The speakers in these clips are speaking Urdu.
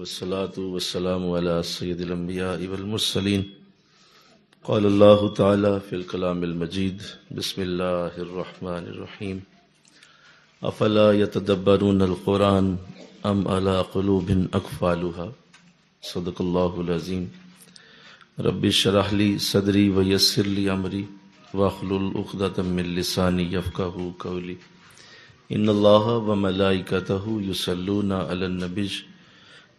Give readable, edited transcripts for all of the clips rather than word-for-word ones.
والصلاة والسلام على سيد الأنبياء والمرسلين. قال الله تعالى في الكلام المجيد: بسم الله الرحمن الرحيم. أفلا يتدبرون القرآن أم على قلوب أقفالها. صدق الله العظيم. رب اشرح لي صدري ويسر لي أمري واحلل عقدة من لساني يفقهوا قولي. إن الله وملائكته يصلون على النبي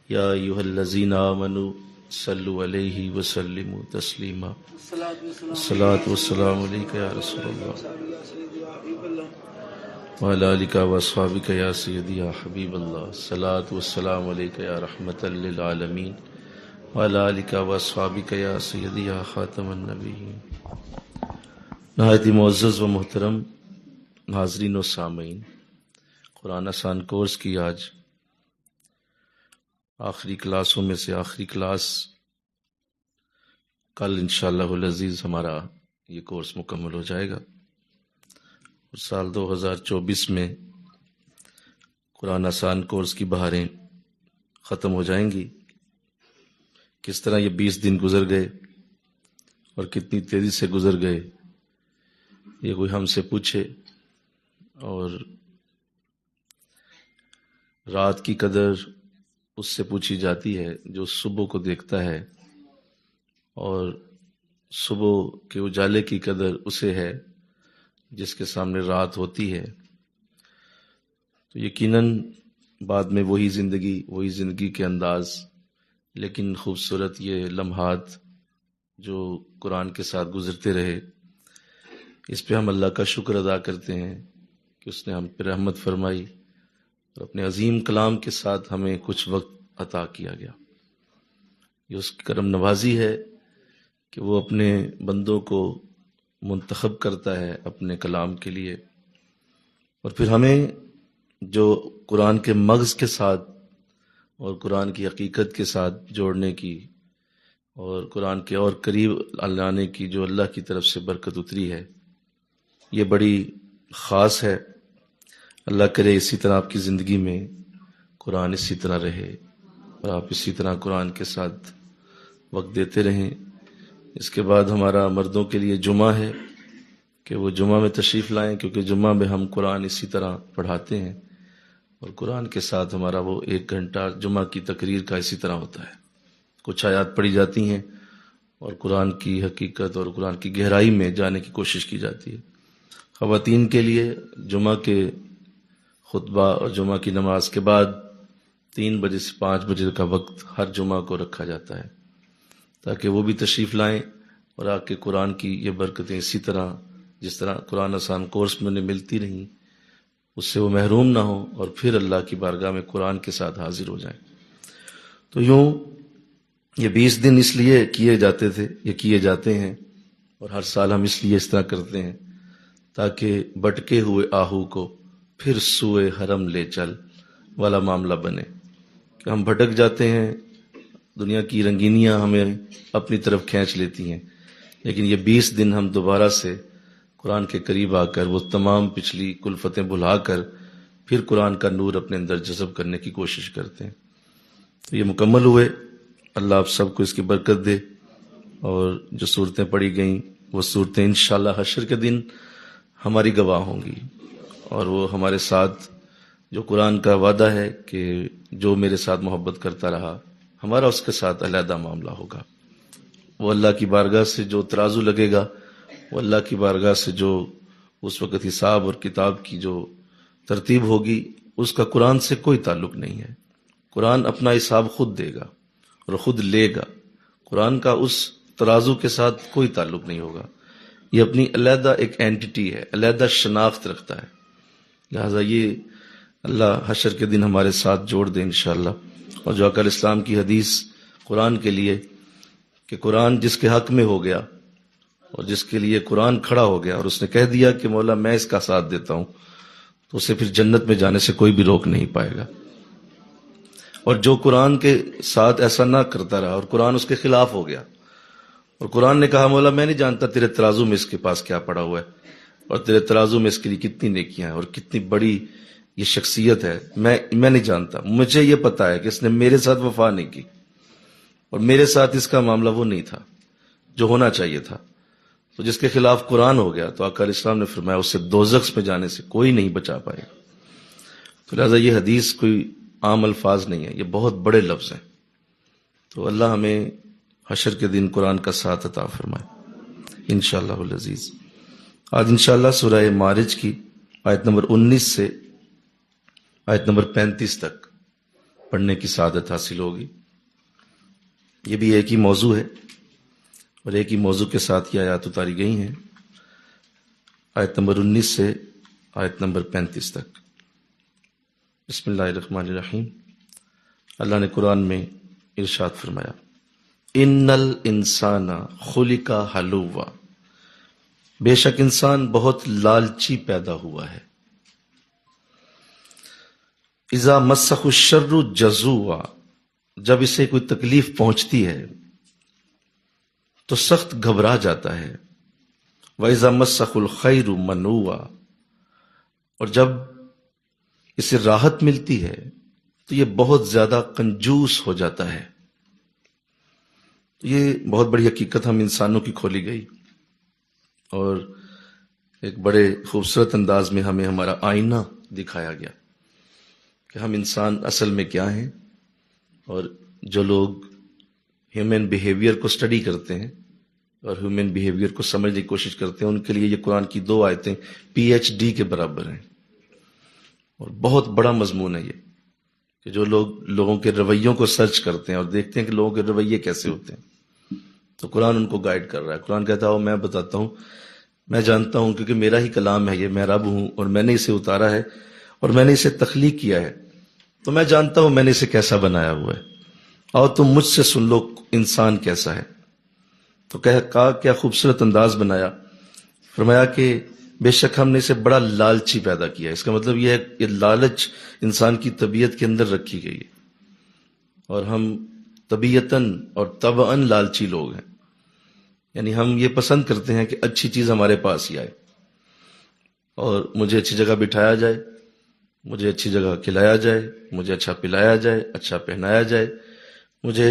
یا ایھا الذین آمنوا صلوا علیہ وسلموا تسلیما. الصلاۃ والسلام علیک یا رسول اللہ وعلی آلک واصحابک یا سیدی یا حبیب اللہ. الصلاۃ والسلام علیک یا رحمۃ للعالمین وعلی آلک واصحابک یا سیدی یا خاتم النبیین. نہایت ہی معزز و محترم حاضرین و سامعین، قرآن آسان کورس کی آج آخری کلاسوں میں سے آخری کلاس. کل انشاءاللہ العزیز ہمارا یہ کورس مکمل ہو جائے گا اور سال 2024 میں قرآن آسان کورس کی بہاریں ختم ہو جائیں گی. کس طرح یہ 20 دن گزر گئے اور کتنی تیزی سے گزر گئے، یہ کوئی ہم سے پوچھے. اور رات کی قدر اس سے پوچھی جاتی ہے جو صبح کو دیکھتا ہے، اور صبح کے اجالے کی قدر اسے ہے جس کے سامنے رات ہوتی ہے. تو یقیناً بعد میں وہی زندگی کے انداز، لیکن خوبصورت یہ لمحات جو قرآن کے ساتھ گزرتے رہے، اس پہ ہم اللہ کا شکر ادا کرتے ہیں کہ اس نے ہم پہ رحمت فرمائی اور اپنے عظیم کلام کے ساتھ ہمیں کچھ وقت عطا کیا گیا. یہ اس کی کرم نوازی ہے کہ وہ اپنے بندوں کو منتخب کرتا ہے اپنے کلام کے لیے، اور پھر ہمیں جو قرآن کے مغز کے ساتھ اور قرآن کی حقیقت کے ساتھ جوڑنے کی اور قرآن کے اور قریب لانے کی جو اللہ کی طرف سے برکت اتری ہے، یہ بڑی خاص ہے. اللہ کرے اسی طرح آپ کی زندگی میں قرآن اسی طرح رہے اور آپ اسی طرح قرآن کے ساتھ وقت دیتے رہیں. اس کے بعد ہمارا مردوں کے لیے جمعہ ہے کہ وہ جمعہ میں تشریف لائیں، کیونکہ جمعہ میں ہم قرآن اسی طرح پڑھاتے ہیں اور قرآن کے ساتھ ہمارا وہ 1 گھنٹہ جمعہ کی تقریر کا اسی طرح ہوتا ہے. کچھ آیات پڑھی جاتی ہیں اور قرآن کی حقیقت اور قرآن کی گہرائی میں جانے کی کوشش کی جاتی ہے. خواتین کے لیے جمعہ کے خطبہ اور جمعہ کی نماز کے بعد 3 بجے سے 5 بجے کا وقت ہر جمعہ کو رکھا جاتا ہے تاکہ وہ بھی تشریف لائیں اور آ کے قرآن کی یہ برکتیں اسی طرح جس طرح قرآن آسان کورس میں انہیں ملتی رہیں اس سے وہ محروم نہ ہوں اور پھر اللہ کی بارگاہ میں قرآن کے ساتھ حاضر ہو جائیں. تو یوں یہ 20 دن اس لیے کیے جاتے تھے، یہ کیے جاتے ہیں، اور ہر سال ہم اس لیے اس طرح کرتے ہیں تاکہ بٹکے ہوئے آہو کو پھر سوئے حرم لے چل والا معاملہ بنے. کہ ہم بھٹک جاتے ہیں، دنیا کی رنگینیاں ہمیں اپنی طرف کھینچ لیتی ہیں، لیکن یہ 20 دن ہم دوبارہ سے قرآن کے قریب آ کر وہ تمام پچھلی کلفتیں بھلا کر پھر قرآن کا نور اپنے اندر جذب کرنے کی کوشش کرتے ہیں. تو یہ مکمل ہوئے. اللہ آپ سب کو اس کی برکت دے، اور جو صورتیں پڑھی گئیں وہ صورتیں انشاءاللہ حشر کے دن ہماری گواہ ہوں گی، اور وہ ہمارے ساتھ جو قرآن کا وعدہ ہے کہ جو میرے ساتھ محبت کرتا رہا ہمارا اس کے ساتھ علیحدہ معاملہ ہوگا. وہ اللہ کی بارگاہ سے جو ترازو لگے گا، وہ اللہ کی بارگاہ سے جو اس وقت حساب اور کتاب کی جو ترتیب ہوگی، اس کا قرآن سے کوئی تعلق نہیں ہے. قرآن اپنا حساب خود دے گا اور خود لے گا. قرآن کا اس ترازو کے ساتھ کوئی تعلق نہیں ہوگا. یہ اپنی علیحدہ ایک اینٹیٹی ہے، علیحدہ شناخت رکھتا ہے. لہٰذا یہ اللہ حشر کے دن ہمارے ساتھ جوڑ دے انشاءاللہ. اور جو علیہ السلام کی حدیث قرآن کے لیے کہ قرآن جس کے حق میں ہو گیا اور جس کے لیے قرآن کھڑا ہو گیا اور اس نے کہہ دیا کہ مولا میں اس کا ساتھ دیتا ہوں، تو اسے پھر جنت میں جانے سے کوئی بھی روک نہیں پائے گا. اور جو قرآن کے ساتھ ایسا نہ کرتا رہا اور قرآن اس کے خلاف ہو گیا اور قرآن نے کہا مولا میں نہیں جانتا تیرے ترازو میں اس کے پاس کیا پڑا ہوا ہے اور تیرے ترازو میں اس کے لیے کتنی نیکیاں ہیں اور کتنی بڑی یہ شخصیت ہے، میں نہیں جانتا، مجھے یہ پتا ہے کہ اس نے میرے ساتھ وفا نہیں کی اور میرے ساتھ اس کا معاملہ وہ نہیں تھا جو ہونا چاہیے تھا، تو جس کے خلاف قرآن ہو گیا تو آقا علیہ السلام نے فرمایا اسے دوزخ میں جانے سے کوئی نہیں بچا پائے گا۔ تو لہٰذا یہ حدیث کوئی عام الفاظ نہیں ہے، یہ بہت بڑے لفظ ہیں۔ تو اللہ ہمیں حشر کے دن قرآن کا ساتھ عطا فرمائے انشاءاللہ العزیز۔ آج انشاءاللہ سورہ معارج کی آیت نمبر 19 سے آیت نمبر 35 تک پڑھنے کی سعادت حاصل ہوگی۔ یہ بھی ایک ہی موضوع ہے اور ایک ہی موضوع کے ساتھ یہ آیات اتاری گئی ہیں، آیت نمبر 19 سے آیت نمبر 35 تک۔ بسم اللہ الرحمن الرحیم۔ اللہ نے قرآن میں ارشاد فرمایا، ان الانسان خلق ہلوعا، بے شک انسان بہت لالچی پیدا ہوا ہے، اذا مسہ الشر جزوعا، جب اسے کوئی تکلیف پہنچتی ہے تو سخت گھبرا جاتا ہے، وَإِذَا مَسَّهُ الْخَيْرُ مَنُوعًا، اور جب اسے راحت ملتی ہے تو یہ بہت زیادہ کنجوس ہو جاتا ہے۔ یہ بہت بڑی حقیقت ہم انسانوں کی کھولی گئی اور ایک بڑے خوبصورت انداز میں ہمیں ہمارا آئینہ دکھایا گیا کہ ہم انسان اصل میں کیا ہیں۔ اور جو لوگ ہیومن بیہیویئر کو سٹڈی کرتے ہیں اور ہیومن بیہیویئر کو سمجھنے کی کوشش کرتے ہیں، ان کے لیے یہ قرآن کی 2 آیتیں PhD کے برابر ہیں، اور بہت بڑا مضمون ہے یہ، کہ جو لوگ لوگوں کے رویوں کو سرچ کرتے ہیں اور دیکھتے ہیں کہ لوگوں کے رویے کیسے ہوتے ہیں، تو قرآن ان کو گائیڈ کر رہا ہے۔ قرآن کہتا ہے میں بتاتا ہوں، میں جانتا ہوں کیونکہ میرا ہی کلام ہے یہ، میں رب ہوں اور میں نے اسے اتارا ہے اور میں نے اسے تخلیق کیا ہے، تو میں جانتا ہوں میں نے اسے کیسا بنایا ہوا ہے، اور تم مجھ سے سن لو انسان کیسا ہے۔ تو کہا کیا خوبصورت انداز بنایا، فرمایا کہ بے شک ہم نے اسے بڑا لالچی پیدا کیا۔ اس کا مطلب یہ ہے کہ لالچ انسان کی طبیعت کے اندر رکھی گئی ہے، اور ہم طبیعتاً اور طبعاً لالچی لوگ ہیں، یعنی ہم یہ پسند کرتے ہیں کہ اچھی چیز ہمارے پاس ہی آئے، اور مجھے اچھی جگہ بٹھایا جائے، مجھے اچھی جگہ کھلایا جائے، مجھے اچھا پلایا جائے، اچھا پہنایا جائے، مجھے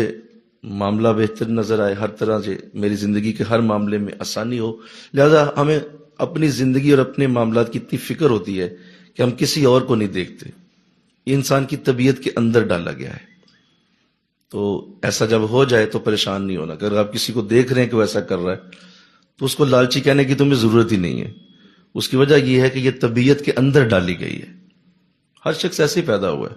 معاملہ بہتر نظر آئے، ہر طرح سے میری زندگی کے ہر معاملے میں آسانی ہو۔ لہذا ہمیں اپنی زندگی اور اپنے معاملات کی اتنی فکر ہوتی ہے کہ ہم کسی اور کو نہیں دیکھتے۔ یہ انسان کی طبیعت کے اندر ڈالا گیا ہے۔ تو ایسا جب ہو جائے تو پریشان نہیں ہونا۔ اگر آپ کسی کو دیکھ رہے ہیں کہ وہ ایسا کر رہا ہے تو اس کو لالچی کہنے کی تمہیں ضرورت ہی نہیں ہے۔ اس کی وجہ یہ ہے کہ یہ طبیعت کے اندر ڈالی گئی ہے۔ ہر شخص ایسے ہی پیدا ہوا ہے،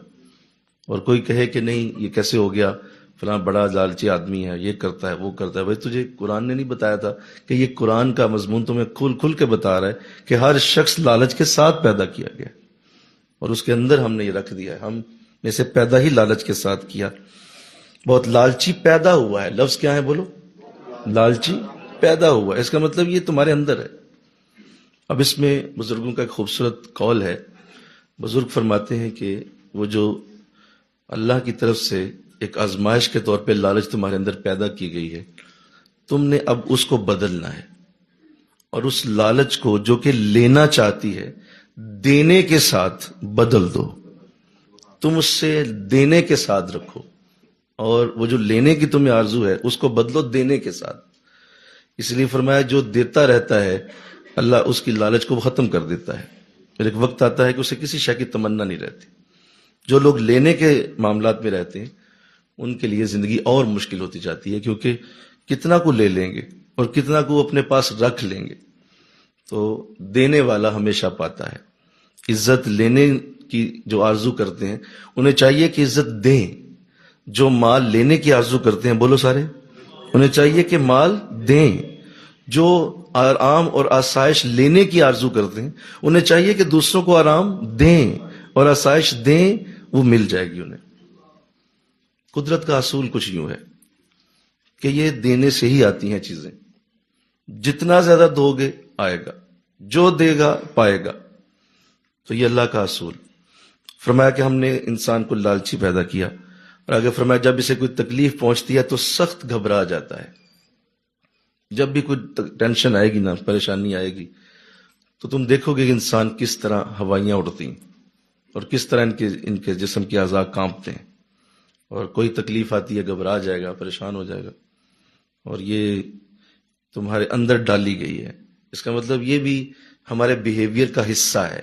اور کوئی کہے کہ نہیں یہ کیسے ہو گیا، فلاں بڑا لالچی آدمی ہے، یہ کرتا ہے وہ کرتا ہے۔ بھائی تجھے قرآن نے نہیں بتایا تھا کہ یہ قرآن کا مضمون تمہیں کھل کھل کے بتا رہا ہے کہ ہر شخص لالچ کے ساتھ پیدا کیا گیا، اور اس کے اندر ہم نے یہ رکھ دیا ہے، ہم نے اسے پیدا ہی لالچ کے ساتھ کیا۔ بہت لالچی پیدا ہوا ہے، لفظ کیا ہے بولو، لالچی پیدا ہوا ہے، اس کا مطلب یہ تمہارے اندر ہے۔ اب اس میں بزرگوں کا ایک خوبصورت قول ہے۔ بزرگ فرماتے ہیں کہ وہ جو اللہ کی طرف سے ایک آزمائش کے طور پہ لالچ تمہارے اندر پیدا کی گئی ہے، تم نے اب اس کو بدلنا ہے، اور اس لالچ کو جو کہ لینا چاہتی ہے دینے کے ساتھ بدل دو۔ تم اس سے دینے کے ساتھ رکھو، اور وہ جو لینے کی تمہیں آرزو ہے اس کو بدلو دینے کے ساتھ۔ اس لیے فرمایا جو دیتا رہتا ہے اللہ اس کی لالچ کو ختم کر دیتا ہے، پھر ایک وقت آتا ہے کہ اسے کسی شے کی تمنا نہیں رہتی۔ جو لوگ لینے کے معاملات میں رہتے ہیں ان کے لیے زندگی اور مشکل ہوتی جاتی ہے، کیونکہ کتنا کو لے لیں گے اور کتنا کو اپنے پاس رکھ لیں گے۔ تو دینے والا ہمیشہ پاتا ہے۔ عزت لینے کی جو آرزو کرتے ہیں انہیں چاہیے کہ عزت دیں، جو مال لینے کی آرزو کرتے ہیں بولو سارے، انہیں چاہیے کہ مال دیں، جو آرام اور آسائش لینے کی آرزو کرتے ہیں انہیں چاہیے کہ دوسروں کو آرام دیں اور آسائش دیں، وہ مل جائے گی انہیں۔ قدرت کا اصول کچھ یوں ہے کہ یہ دینے سے ہی آتی ہیں چیزیں، جتنا زیادہ دو گے آئے گا، جو دے گا پائے گا۔ تو یہ اللہ کا اصول۔ فرمایا کہ ہم نے انسان کو لالچی پیدا کیا، اور آگے فرمایا جب اسے کوئی تکلیف پہنچتی ہے تو سخت گھبرا جاتا ہے۔ جب بھی کوئی ٹینشن آئے گی نا، پریشانی آئے گی، تو تم دیکھو گے کہ انسان کس طرح ہوائیاں اڑتی ہیں، اور کس طرح ان کے جسم کے اعضاء کانپتے ہیں، اور کوئی تکلیف آتی ہے گھبرا جائے گا، پریشان ہو جائے گا، اور یہ تمہارے اندر ڈالی گئی ہے۔ اس کا مطلب یہ بھی ہمارے بیہیویئر کا حصہ ہے،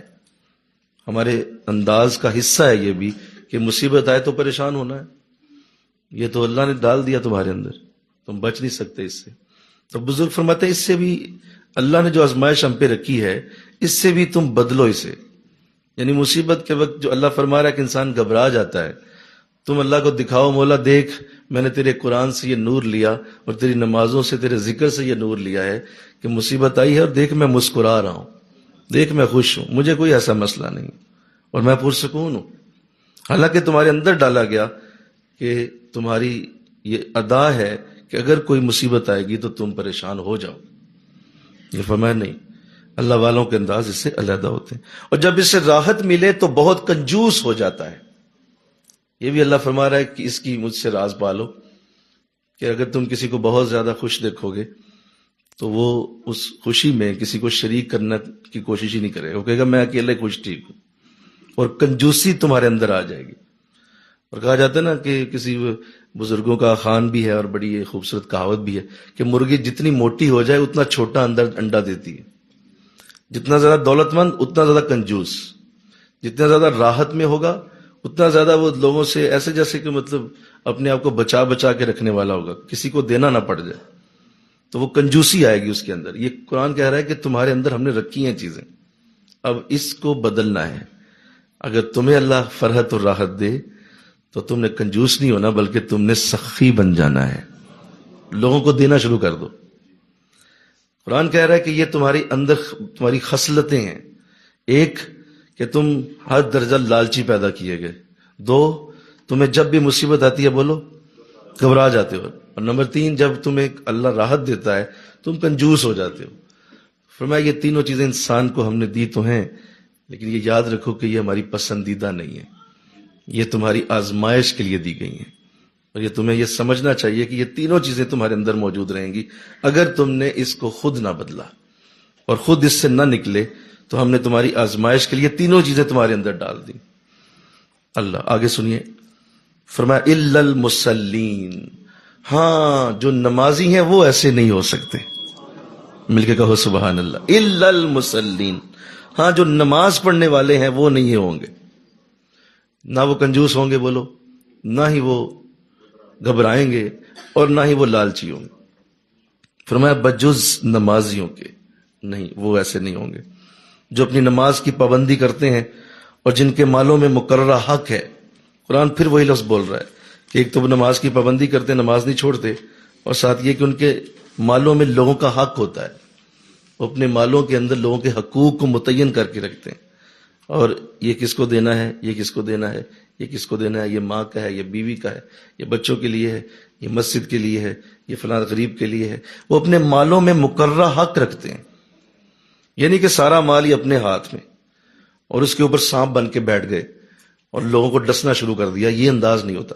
ہمارے انداز کا حصہ ہے یہ بھی، کہ مصیبت آئے تو پریشان ہونا ہے۔ یہ تو اللہ نے ڈال دیا تمہارے اندر، تم بچ نہیں سکتے اس سے۔ تو بزرگ فرماتے ہیں اس سے بھی اللہ نے جو آزمائش ہم پہ رکھی ہے، اس سے بھی تم بدلو اسے۔ یعنی مصیبت کے وقت جو اللہ فرما رہا ہے کہ انسان گھبرا جاتا ہے، تم اللہ کو دکھاؤ، مولا دیکھ میں نے تیرے قرآن سے یہ نور لیا اور تیری نمازوں سے، تیرے ذکر سے یہ نور لیا ہے کہ مصیبت آئی ہے اور دیکھ میں مسکرا رہا ہوں، دیکھ میں خوش ہوں، مجھے کوئی ایسا مسئلہ نہیں اور میں پرسکون ہوں۔ حالانکہ تمہارے اندر ڈالا گیا کہ تمہاری یہ ادا ہے کہ اگر کوئی مصیبت آئے گی تو تم پریشان ہو جاؤ۔ یہ فرمایا نہیں، اللہ والوں کے انداز اس سے علیحدہ ہوتے ہیں، اور جب اس سے راحت ملے تو بہت کنجوس ہو جاتا ہے۔ یہ بھی اللہ فرما رہا ہے کہ اس کی مجھ سے راز پالو، کہ اگر تم کسی کو بہت زیادہ خوش دیکھو گے تو وہ اس خوشی میں کسی کو شریک کرنے کی کوشش ہی نہیں کرے گا، وہ کہے گا میں اکیلے خوش ٹھیک ہوں، اور کنجوسی تمہارے اندر آ جائے گی۔ اور کہا جاتا ہے نا کہ کسی بزرگوں کا خوان بھی ہے اور بڑی خوبصورت کہاوت بھی ہے کہ مرغی جتنی موٹی ہو جائے اتنا چھوٹا اندر انڈا دیتی ہے، جتنا زیادہ دولت مند اتنا زیادہ کنجوس، جتنا زیادہ راحت میں ہوگا اتنا زیادہ وہ لوگوں سے ایسے جیسے کہ مطلب اپنے آپ کو بچا بچا کے رکھنے والا ہوگا، کسی کو دینا نہ پڑ جائے، تو وہ کنجوسی آئے گی اس کے اندر۔ یہ قرآن کہہ رہا ہے کہ تمہارے اندر ہم نے رکھی ہیں چیزیں، اب اس کو بدلنا ہے۔ اگر تمہیں اللہ فرحت اور راحت دے تو تم نے کنجوس نہیں ہونا، بلکہ تم نے سخی بن جانا ہے، لوگوں کو دینا شروع کر دو۔ قرآن کہہ رہا ہے کہ یہ تمہاری اندر تمہاری خصلتیں ہیں، ایک کہ تم ہر درجہ لالچی پیدا کیے گئے، دو تمہیں جب بھی مصیبت آتی ہے بولو گھبرا جاتے ہو، اور نمبر تین جب تمہیں اللہ راحت دیتا ہے تم کنجوس ہو جاتے ہو۔ فرمایا یہ تینوں چیزیں انسان کو ہم نے دی تو ہیں، لیکن یہ یاد رکھو کہ یہ ہماری پسندیدہ نہیں ہے، یہ تمہاری آزمائش کے لیے دی گئی ہیں، اور یہ تمہیں یہ سمجھنا چاہیے کہ یہ تینوں چیزیں تمہارے اندر موجود رہیں گی اگر تم نے اس کو خود نہ بدلا اور خود اس سے نہ نکلے، تو ہم نے تمہاری آزمائش کے لیے تینوں چیزیں تمہارے اندر ڈال دی۔ اللہ آگے سنیے، فرمایا الا المصلین، ہاں جو نمازی ہیں وہ ایسے نہیں ہو سکتے، مل کے کہو سبحان اللہ، الا المصلین، ہاں جو نماز پڑھنے والے ہیں وہ نہیں ہوں گے، نہ وہ کنجوس ہوں گے بولو، نہ ہی وہ گھبرائیں گے، اور نہ ہی وہ لالچی ہوں گے۔ فرمایا بجز نمازیوں کے، نہیں وہ ایسے نہیں ہوں گے جو اپنی نماز کی پابندی کرتے ہیں اور جن کے مالوں میں مقررہ حق ہے۔ قرآن پھر وہی لفظ بول رہا ہے کہ ایک تو وہ نماز کی پابندی کرتے ہیں، نماز نہیں چھوڑتے، اور ساتھ یہ کہ ان کے مالوں میں لوگوں کا حق ہوتا ہے، وہ اپنے مالوں کے اندر لوگوں کے حقوق کو متعین کر کے رکھتے ہیں، اور یہ کس کو دینا ہے، یہ کس کو دینا ہے، یہ کس کو دینا ہے، یہ ماں کا ہے، یہ بیوی کا ہے، یہ بچوں کے لیے ہے، یہ مسجد کے لیے ہے، یہ فلاں غریب کے لیے ہے۔ وہ اپنے مالوں میں مقررہ حق رکھتے ہیں، یعنی کہ سارا مال ہی اپنے ہاتھ میں، اور اس کے اوپر سانپ بن کے بیٹھ گئے اور لوگوں کو ڈسنا شروع کر دیا۔ یہ انداز نہیں ہوتا،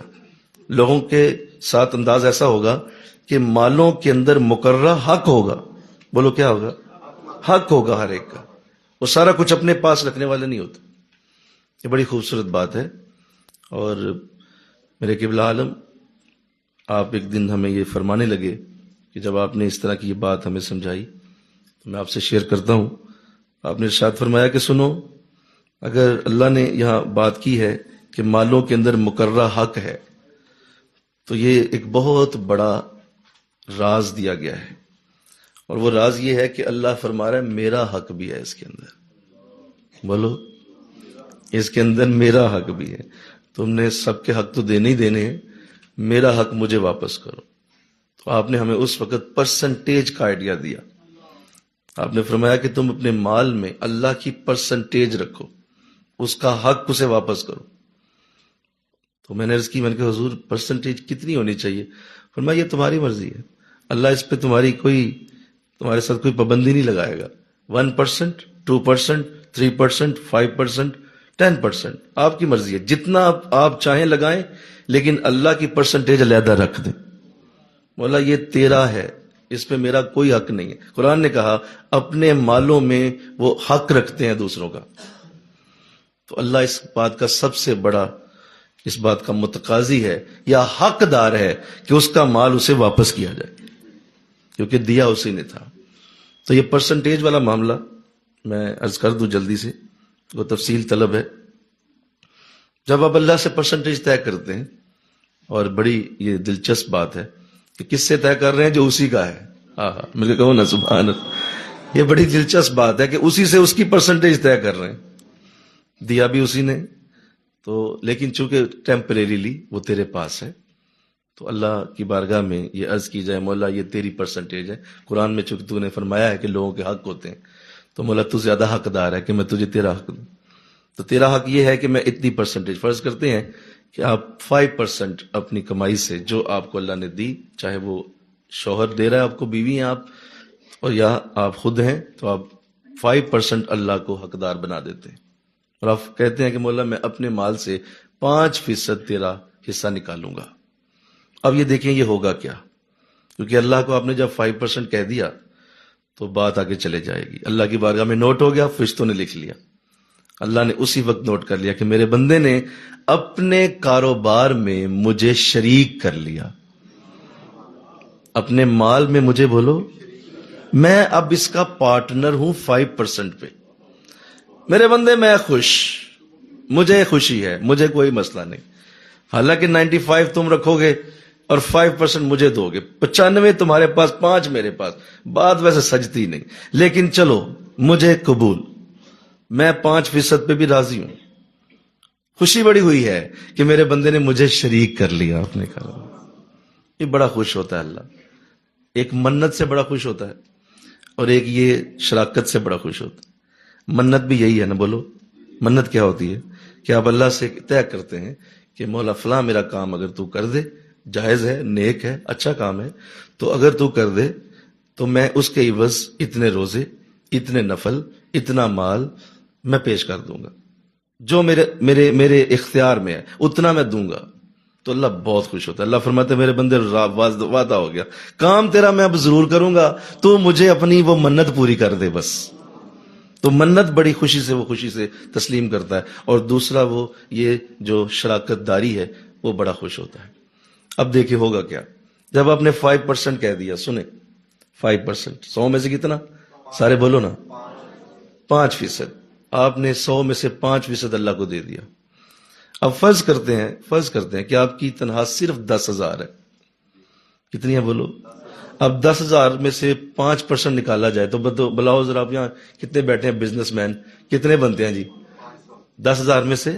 لوگوں کے ساتھ انداز ایسا ہوگا کہ مالوں کے اندر مقررہ حق ہوگا، بولو کیا ہوگا، حق ہوگا ہر ایک کا، وہ سارا کچھ اپنے پاس رکھنے والے نہیں ہوتے۔ یہ بڑی خوبصورت بات ہے، اور میرے قبلہ عالم آپ ایک دن ہمیں یہ فرمانے لگے کہ جب آپ نے اس طرح کی یہ بات ہمیں سمجھائی تو میں آپ سے شیئر کرتا ہوں۔ آپ نے ارشاد فرمایا کہ سنو، اگر اللہ نے یہاں بات کی ہے کہ مالوں کے اندر مقررہ حق ہے، تو یہ ایک بہت بڑا راز دیا گیا ہے، اور وہ راز یہ ہے کہ اللہ فرما رہا ہے میرا حق بھی ہے اس کے اندر، بولو اس کے اندر میرا حق بھی ہے، تم نے سب کے حق تو دینے ہی دینے ہیں، میرا حق مجھے واپس کرو۔ تو آپ نے ہمیں اس وقت پرسنٹیج کا آئیڈیا دیا، آپ نے فرمایا کہ تم اپنے مال میں اللہ کی پرسنٹیج رکھو، اس کا حق اسے واپس کرو۔ تو میں نے عرض کی، میں نے کہا حضور پرسنٹیج کتنی ہونی چاہیے؟ فرمایا یہ تمہاری مرضی ہے، اللہ اس پہ تمہارے ساتھ کوئی پابندی نہیں لگائے گا۔ 1%، 2%، 3%، 5%، 10%، آپ کی مرضی ہے، جتنا آپ چاہیں لگائیں، لیکن اللہ کی پرسنٹیج علیحدہ رکھ دیں۔ مولا یہ تیرا ہے، اس پہ میرا کوئی حق نہیں ہے۔ قرآن نے کہا اپنے مالوں میں وہ حق رکھتے ہیں دوسروں کا، تو اللہ اس بات کا سب سے بڑا، اس بات کا متقاضی ہے یا حقدار ہے کہ اس کا مال اسے واپس کیا جائے، کیونکہ دیا اسی نے تھا۔ تو یہ پرسنٹیج والا معاملہ میں عرض کر دوں جلدی سے، وہ تفصیل طلب ہے۔ جب آپ اللہ سے پرسنٹیج طے کرتے ہیں، اور بڑی یہ دلچسپ بات ہے کہ کس سے طے کر رہے ہیں؟ جو اسی کا ہے۔ ہاں مجھے کہو نا سبحان اللہ، یہ بڑی دلچسپ بات ہے کہ اسی سے اس کی پرسنٹیج طے کر رہے ہیں، دیا بھی اسی نے تو، لیکن چونکہ ٹیمپریریلی وہ تیرے پاس ہے، تو اللہ کی بارگاہ میں یہ عرض کی جائے مولا یہ تیری پرسنٹیج ہے۔ قرآن میں چونکہ تو نے فرمایا ہے کہ لوگوں کے حق ہوتے ہیں، تو مولا تو زیادہ حقدار ہے کہ میں تجھے تیرا حق دوں۔ تو تیرا حق یہ ہے کہ میں اتنی پرسنٹیج، فرض کرتے ہیں کہ آپ 5% اپنی کمائی سے جو آپ کو اللہ نے دی، چاہے وہ شوہر دے رہا ہے آپ کو، بیوی ہیں آپ، اور یا آپ خود ہیں، تو آپ 5% اللہ کو حقدار بنا دیتے ہیں، اور آپ کہتے ہیں کہ مولا میں اپنے مال سے 5% تیرا حصہ نکالوں گا۔ اب یہ دیکھیں یہ ہوگا کیا، کیونکہ اللہ کو آپ نے جب 5% کہہ دیا تو بات آگے چلے جائے گی۔ اللہ کی بارگاہ میں نوٹ ہو گیا، فرشتوں نے لکھ لیا، اللہ نے اسی وقت نوٹ کر لیا کہ میرے بندے نے اپنے کاروبار میں مجھے شریک کر لیا، اپنے مال میں مجھے بولو، میں اب اس کا پارٹنر ہوں 5% پہ۔ میرے بندے میں خوش، مجھے خوشی ہے، مجھے کوئی مسئلہ نہیں، حالانکہ 95 تم رکھو گے اور 5% مجھے دو گے، 95 تمہارے پاس، 5 میرے پاس، بات ویسے سجتی نہیں، لیکن چلو مجھے قبول، میں 5% پہ بھی راضی ہوں۔ خوشی بڑی ہوئی ہے کہ میرے بندے نے مجھے شریک کر لیا اپنے کاروبار۔ یہ بڑا خوش ہوتا ہے اللہ، ایک منت سے بڑا خوش ہوتا ہے، اور ایک یہ شراکت سے بڑا خوش ہوتا ہے۔ منت بھی یہی ہے نا، بولو منت کیا ہوتی ہے؟ کہ آپ اللہ سے طے کرتے ہیں کہ مولا فلاں میرا کام اگر تو کر دے، جائز ہے، نیک ہے، اچھا کام ہے، تو اگر تو کر دے تو میں اس کے عوض اتنے روزے، اتنے نفل، اتنا مال میں پیش کر دوں گا، جو میرے اختیار میں ہے اتنا میں دوں گا۔ تو اللہ بہت خوش ہوتا ہے، اللہ فرماتے ہیں میرے بندے وعدہ ہو گیا، کام تیرا میں اب ضرور کروں گا، تو مجھے اپنی وہ منت پوری کر دے بس۔ تو منت بڑی خوشی سے، وہ خوشی سے تسلیم کرتا ہے، اور دوسرا وہ یہ جو شراکت داری ہے وہ بڑا خوش ہوتا ہے۔ اب دیکھیں ہوگا کیا جب آپ نے 5% کہہ دیا، سنیں 5%، 100 میں سے کتنا؟ سارے بولو نا، 5%۔ آپ نے 100 میں سے 5% اللہ کو دے دیا۔ اب فرض کرتے ہیں کہ آپ کی تنخواہ صرف 10,000 ہے، کتنی ہے بولو؟ اب 10,000 میں سے 5% نکالا جائے تو بلاؤ ذرا، آپ یہاں کتنے بیٹھے ہیں بزنس مین، کتنے بنتے ہیں جی؟ 10,000 میں سے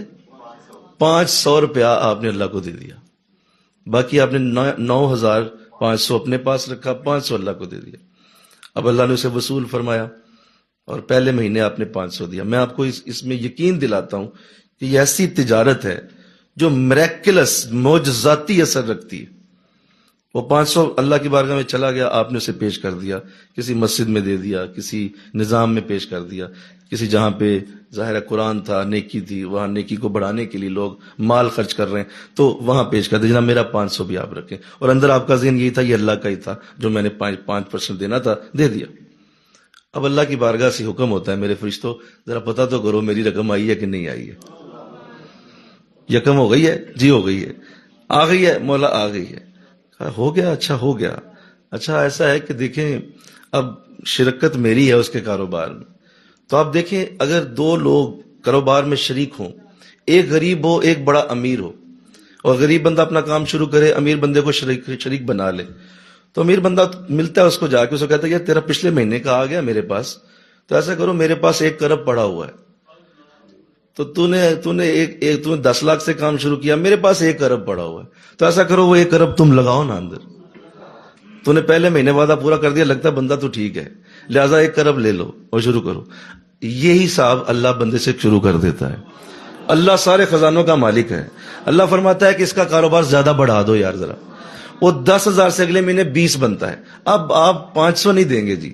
500 روپیہ آپ نے اللہ کو دے دیا، باقی آپ نے 9,500 اپنے پاس رکھا، 500 اللہ کو دے دیا۔ اب اللہ نے اسے وصول فرمایا، اور پہلے مہینے آپ نے 500 دیا۔ میں آپ کو اس میں یقین دلاتا ہوں کہ یہ ایسی تجارت ہے جو میریکلس، معجزاتی اثر رکھتی ہے۔ وہ 500 اللہ کی بارگاہ میں چلا گیا، آپ نے اسے پیش کر دیا، کسی مسجد میں دے دیا، کسی نظام میں پیش کر دیا، کسی جہاں پہ ظاہر قرآن تھا، نیکی تھی، وہاں نیکی کو بڑھانے کے لیے لوگ مال خرچ کر رہے ہیں، تو وہاں پیش کر دیا جناب میرا 500 بھی آپ رکھیں، اور اندر آپ کا ذہن یہی تھا یہ اللہ کا ہی تھا، جو میں نے 5% دینا تھا دے دیا۔ اب اللہ کی بارگاہ سے حکم ہوتا ہے میرے فرشتوں ذرا پتہ تو کرو میری رقم آئی ہے کہ نہیں آئی ہے، یکم ہو گئی ہے جی، ہو گئی ہے، آ گئی ہے مولا، آ گئی ہے، ہو گیا، اچھا ہو گیا۔ اچھا ایسا ہے کہ دیکھیں اب شرکت میری ہے اس کے کاروبار میں، تو آپ دیکھیں اگر 2 لوگ کاروبار میں شریک ہوں، ایک غریب ہو ایک بڑا امیر ہو، اور غریب بندہ اپنا کام شروع کرے، امیر بندے کو شریک بنا لے، تو امیر بندہ ملتا ہے اس کو جا کے، اس کو کہتا ہے یار تیرا پچھلے مہینے کا آ گیا میرے پاس، تو ایسا کرو میرے پاس 1 کروڑ پڑا ہوا ہے، تو تو نے 10 لاکھ سے کام شروع کیا، میرے پاس 1 کروڑ پڑا ہوا ہے، تو ایسا کرو وہ 1 کروڑ تم لگاؤ نا اندر، تو نے پہلے مہینے وعدہ پورا کر دیا، لگتا ہے بندہ تو ٹھیک ہے، لہٰذا 1 کروڑ لے لو اور شروع کرو۔ یہی حساب اللہ بندے سے شروع کر دیتا ہے۔ اللہ سارے خزانوں کا مالک ہے، اللہ فرماتا ہے کہ اس کا کاروبار زیادہ بڑھا دو یار ذرا، وہ 10,000 سے اگلے مہینے 20 بنتا ہے، اب آپ 500 نہیں دیں گے جی،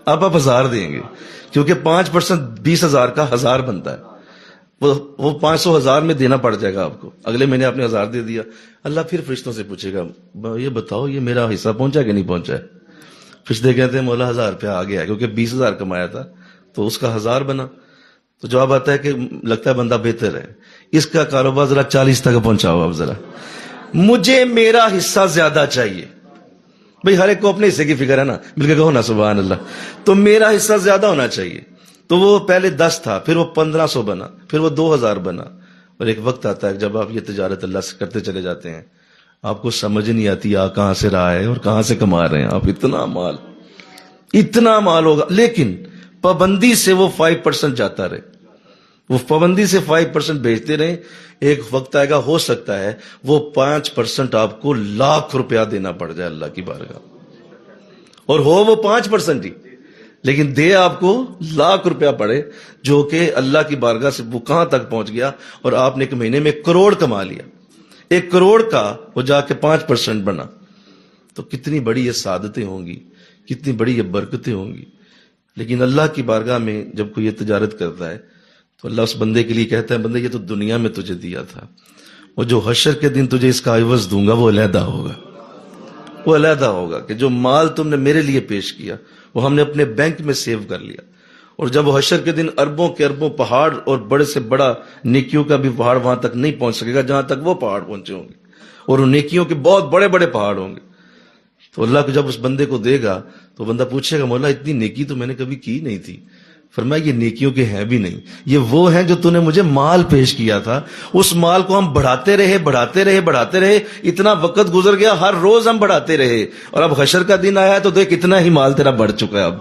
اب آپ 1,000 دیں گے، کیونکہ 5% 20,000 کا 1,000 بنتا ہے، وہ 500 1,000 میں دینا پڑ جائے گا آپ کو۔ اگلے مہینے آپ نے 1,000 دے دیا، اللہ پھر فرشتوں سے پوچھے گا یہ بتاؤ یہ میرا حصہ پہنچا کہ نہیں پہنچا ہے؟ فرشتے کہتے ہیں مولا 1,000 روپیہ آ گیا، کیونکہ 20,000 کمایا تھا تو اس کا 1,000 بنا، تو جواب آتا ہے کہ لگتا ہے بندہ بہتر ہے، اس کا کاروبار ذرا 40 تک پہنچاؤ، اب ذرا مجھے میرا حصہ زیادہ چاہیے. بھئی ہر ایک کو اپنے حصے کی فکر ہے نا، مل کے کہو نا سبحان اللہ. تو میرا حصہ زیادہ ہونا چاہیے. تو وہ پہلے 10 تھا، پھر وہ 1500 بنا، پھر وہ 2000 بنا. اور ایک وقت آتا ہے جب آپ یہ تجارت اللہ سے کرتے چلے جاتے ہیں، آپ کو سمجھ نہیں آتی آپ کہاں سے رہا ہے اور کہاں سے کما رہے ہیں آپ. اتنا مال ہوگا، لیکن پابندی سے وہ 5% جاتا رہے، وہ پابندی سے 5% بیچتے رہے. ایک وقت آئے گا، ہو سکتا ہے وہ 5% آپ کو لاکھ روپیہ دینا پڑ جائے اللہ کی بارگاہ، اور ہو وہ 5% ہی، لیکن دے آپ کو لاکھ روپیہ پڑے، جو کہ اللہ کی بارگاہ سے وہ کہاں تک پہنچ گیا. اور آپ نے ایک مہینے میں 1 کروڑ کما لیا، 1 کروڑ کا وہ جا کے 5% بنا. تو کتنی بڑی یہ سعادتیں ہوں گی، کتنی بڑی یہ برکتیں ہوں گی. لیکن اللہ کی بارگاہ میں جب کوئی یہ تجارت کرتا ہے تو اللہ اس بندے کے لیے کہتا ہے، بندے یہ تو دنیا میں تجھے دیا تھا، وہ جو حشر کے دن تجھے اس کا عوض دوں گا وہ علیحدہ ہوگا. وہ علیحدہ ہوگا کہ جو مال تم نے میرے لیے پیش کیا وہ ہم نے اپنے بینک میں سیو کر لیا. اور جب وہ حشر کے دن اربوں کے اربوں پہاڑ، اور بڑے سے بڑا نیکیوں کا بھی پہاڑ وہاں تک نہیں پہنچ سکے گا جہاں تک وہ پہاڑ پہنچے ہوں گے، اور ان نیکیوں کے بہت بڑے بڑے پہاڑ ہوں گے. تو اللہ کو جب اس بندے کو دے گا تو بندہ پوچھے گا، مولا اتنی نیکی تو میں نے کبھی کی نہیں تھی. فرمایا یہ نیکیوں کے ہیں بھی نہیں، یہ وہ ہیں جو تو نے مجھے مال پیش کیا تھا. اس مال کو ہم بڑھاتے رہے بڑھاتے رہے بڑھاتے رہے، اتنا وقت گزر گیا، ہر روز ہم بڑھاتے رہے، اور اب حشر کا دن آیا ہے تو دیکھ اتنا ہی مال تیرا بڑھ چکا ہے. اب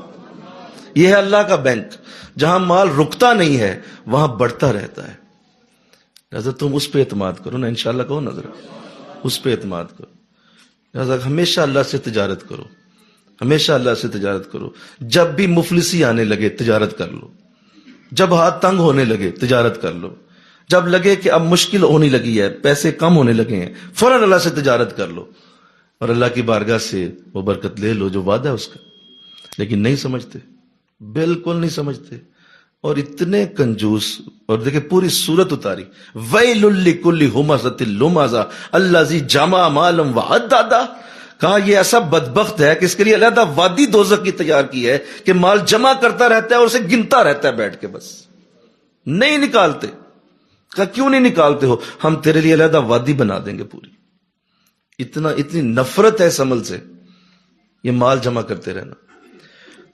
یہ ہے اللہ کا بینک، جہاں مال رکتا نہیں ہے وہاں بڑھتا رہتا ہے. لہذا تم اس پہ اعتماد کرو نا، انشاءاللہ کہو نا ذرا، اس پہ اعتماد کرو. لہذا ہمیشہ اللہ سے تجارت کرو، ہمیشہ اللہ سے تجارت کرو. جب بھی مفلسی آنے لگے تجارت کر لو، جب ہاتھ تنگ ہونے لگے تجارت کر لو، جب لگے کہ اب مشکل ہونے لگی ہے، پیسے کم ہونے لگے ہیں، فوراً اللہ سے تجارت کر لو اور اللہ کی بارگاہ سے وہ برکت لے لو جو وعدہ ہے اس کا. لیکن نہیں سمجھتے، بالکل نہیں سمجھتے، اور اتنے کنجوس. اور دیکھیں پوری سورت اتاری، وَيْلٌ لِكُلِّ هُمَزَةٍ لُمَزَةٍ الَّذِي جَمَعَ مَالًا وَعَدَّدَ. کہا یہ ایسا بدبخت ہے کہ اس کے لیے علیحدہ وادی دوزخ کی تیار کی ہے کہ مال جمع کرتا رہتا ہے اور اسے گنتا رہتا ہے بیٹھ کے، بس نہیں نکالتے. کہا کیوں نہیں نکالتے ہو؟ ہم تیرے لیے علیحدہ وادی بنا دیں گے پوری. اتنی نفرت ہے اس عمل سے، یہ مال جمع کرتے رہنا.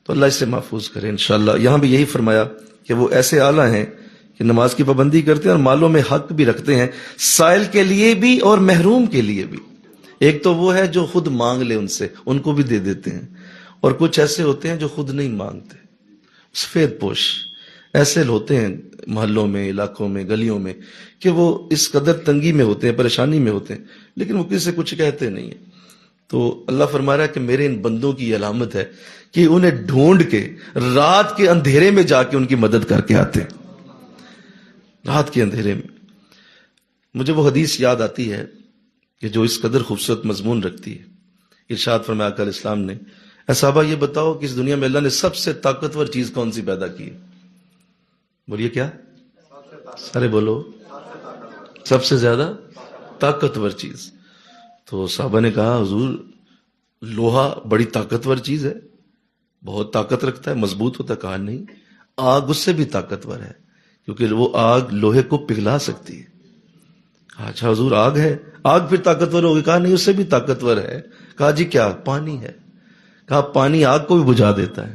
تو اللہ اس سے محفوظ کرے انشاءاللہ. یہاں بھی یہی فرمایا کہ وہ ایسے اعلیٰ ہیں کہ نماز کی پابندی کرتے ہیں اور مالوں میں حق بھی رکھتے ہیں، سائل کے لیے بھی اور محروم کے لیے بھی. ایک تو وہ ہے جو خود مانگ لے ان سے، ان کو بھی دے دیتے ہیں، اور کچھ ایسے ہوتے ہیں جو خود نہیں مانگتے، سفید پوش ایسے ہوتے ہیں محلوں میں، علاقوں میں، گلیوں میں، کہ وہ اس قدر تنگی میں ہوتے ہیں، پریشانی میں ہوتے ہیں، لیکن وہ کسی سے کچھ کہتے نہیں ہیں. تو اللہ فرما رہا ہے کہ میرے ان بندوں کی یہ علامت ہے کہ انہیں ڈھونڈ کے رات کے اندھیرے میں جا کے ان کی مدد کر کے آتے ہیں. رات کے اندھیرے میں. مجھے وہ حدیث یاد آتی ہے کہ جو اس قدر خوبصورت مضمون رکھتی ہے. ارشاد فرمایا آقا علیہ السلام نے، اے صحابہ یہ بتاؤ کہ اس دنیا میں اللہ نے سب سے طاقتور چیز کون سی پیدا کی ہے؟ بولیے کیا؟ سارے بولو. سب سے زیادہ طاقتور چیز. تو صحابہ نے کہا حضور لوہا بڑی طاقتور چیز ہے، بہت طاقت رکھتا ہے، مضبوط ہوتا ہے. کہا نہیں، آگ اس سے بھی طاقتور ہے، کیونکہ وہ آگ لوہے کو پگھلا سکتی ہے. اچھا حضور آگ ہے، آگ پھر طاقتور ہوگی؟ کہا نہیں، اس سے بھی طاقتور ہے. کہا جی کیا؟ پانی ہے. کہا پانی آگ کو بھی بجھا دیتا ہے.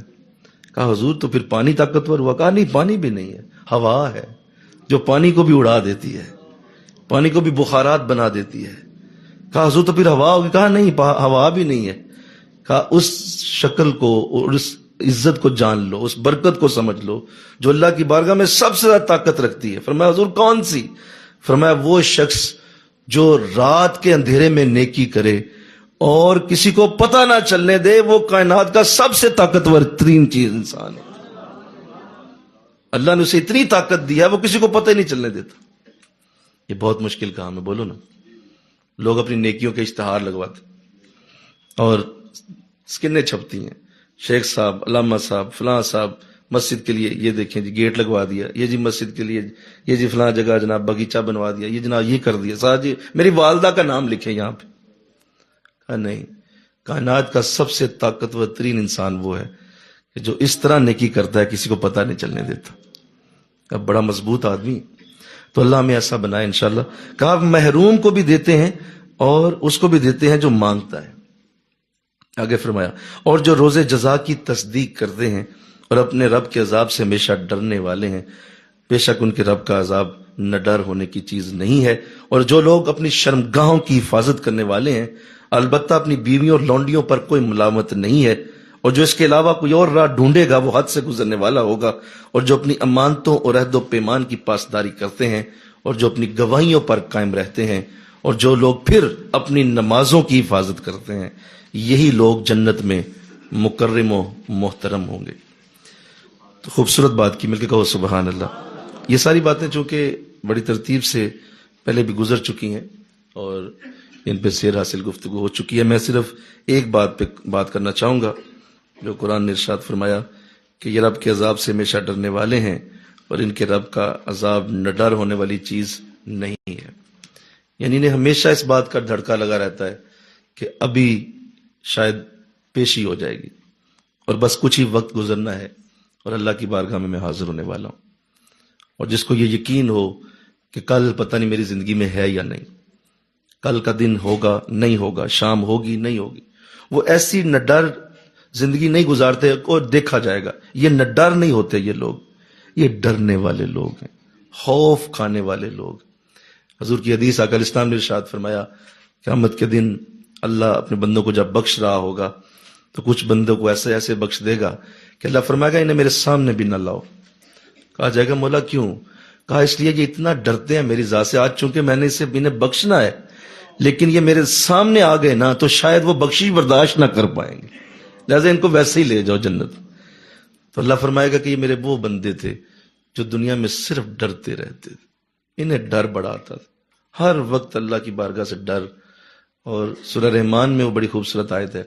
کہا حضور تو پھر پانی طاقتور ہوا؟ کہا نہیں، پانی بھی نہیں ہے، ہوا ہے جو پانی کو بھی اڑا دیتی ہے، پانی کو بھی بخارات بنا دیتی ہے. کہا حضور تو پھر ہوا ہوگی؟ کہا نہیں، ہوا بھی نہیں ہے. کہا اس شکل کو اور اس عزت کو جان لو، اس برکت کو سمجھ لو جو اللہ کی بارگاہ میں سب سے زیادہ طاقت رکھتی ہے. فرمایا حضور کون سی؟ فرمایا وہ شخص جو رات کے اندھیرے میں نیکی کرے اور کسی کو پتہ نہ چلنے دے، وہ کائنات کا سب سے طاقتور ترین چیز انسان ہے. اللہ نے اسے اتنی طاقت دی ہے وہ کسی کو پتہ ہی نہیں چلنے دیتا. یہ بہت مشکل کام ہے، بولو نا. لوگ اپنی نیکیوں کے اشتہار لگواتے اور سکنیں چھپتی ہیں، شیخ صاحب، علامہ صاحب، فلاں صاحب مسجد کے لیے یہ دیکھیں جی گیٹ لگوا دیا، یہ جی مسجد کے لیے یہ جی فلاں جگہ جناب باغیچہ بنوا دیا، یہ جناب یہ کر دیا، ساتھ جی میری والدہ کا نام لکھیں یہاں پہ. کہا نہیں، کائنات کا سب سے طاقتور ترین انسان وہ ہے کہ جو اس طرح نیکی کرتا ہے کسی کو پتہ نہیں چلنے دیتا. اب بڑا مضبوط آدمی. تو اللہ ہمیں ایسا بنائے انشاءاللہ. کہا محروم کو بھی دیتے ہیں اور اس کو بھی دیتے ہیں جو مانگتا ہے. آگے فرمایا اور جو روز جزا کی تصدیق کرتے ہیں اور اپنے رب کے عذاب سے ہمیشہ ڈرنے والے ہیں، بے شک ان کے رب کا عذاب نہ ڈر ہونے کی چیز نہیں ہے. اور جو لوگ اپنی شرمگاہوں کی حفاظت کرنے والے ہیں، البتہ اپنی بیویوں اور لونڈیوں پر کوئی ملامت نہیں ہے، اور جو اس کے علاوہ کوئی اور راہ ڈھونڈے گا وہ حد سے گزرنے والا ہوگا. اور جو اپنی امانتوں اور عہد و پیمان کی پاسداری کرتے ہیں اور جو اپنی گواہیوں پر قائم رہتے ہیں، اور جو لوگ پھر اپنی نمازوں کی حفاظت کرتے ہیں، یہی لوگ جنت میں مکرم و محترم ہوں گے. تو خوبصورت بات کی، مل کے کہو سبحان اللہ. یہ ساری باتیں چونکہ بڑی ترتیب سے پہلے بھی گزر چکی ہیں اور ان پہ سیر حاصل گفتگو ہو چکی ہے. میں صرف ایک بات پہ بات کرنا چاہوں گا جو قرآن نے ارشاد فرمایا کہ یہ رب کے عذاب سے ہمیشہ ڈرنے والے ہیں اور ان کے رب کا عذاب نہ ڈر ہونے والی چیز نہیں ہے. یعنی انہیں ہمیشہ اس بات کا دھڑکا لگا رہتا ہے کہ ابھی شاید پیشی ہو جائے گی اور بس کچھ ہی وقت گزرنا ہے اور اللہ کی بارگاہ میں حاضر ہونے والا ہوں. اور جس کو یہ یقین ہو کہ کل پتہ نہیں میری زندگی میں ہے یا نہیں، کل کا دن ہوگا نہیں ہوگا، شام ہوگی نہیں ہوگی، وہ ایسی نہ ڈر زندگی نہیں گزارتے اور دیکھا جائے گا. یہ نہ ڈر نہیں ہوتے، یہ لوگ یہ ڈرنے والے لوگ ہیں، خوف کھانے والے لوگ. حضور کی حدیث آقا علیہ السلام نے ارشاد فرمایا قیامت کے دن اللہ اپنے بندوں کو جب بخش رہا ہوگا تو کچھ بندوں کو ایسے ایسے بخش دے گا کہ اللہ فرمائے گا انہیں میرے سامنے بھی نہ لاؤ. کہا جائے گا مولا کیوں؟ کہا اس لیے کہ اتنا ڈرتے ہیں میری ذات سے، آج چونکہ میں نے اسے انہیں بخشنا ہے لیکن یہ میرے سامنے آ گئے نا تو شاید وہ بخشش برداشت نہ کر پائیں گے، لہذا ان کو ویسے ہی لے جاؤ جنت. تو اللہ فرمائے گا کہ یہ میرے وہ بندے تھے جو دنیا میں صرف ڈرتے رہتے تھے، انہیں ڈر بڑا آتا تھا، ہر وقت اللہ کی بارگاہ سے ڈر. اور سورہ رحمان میں وہ بڑی خوبصورت آیت ہے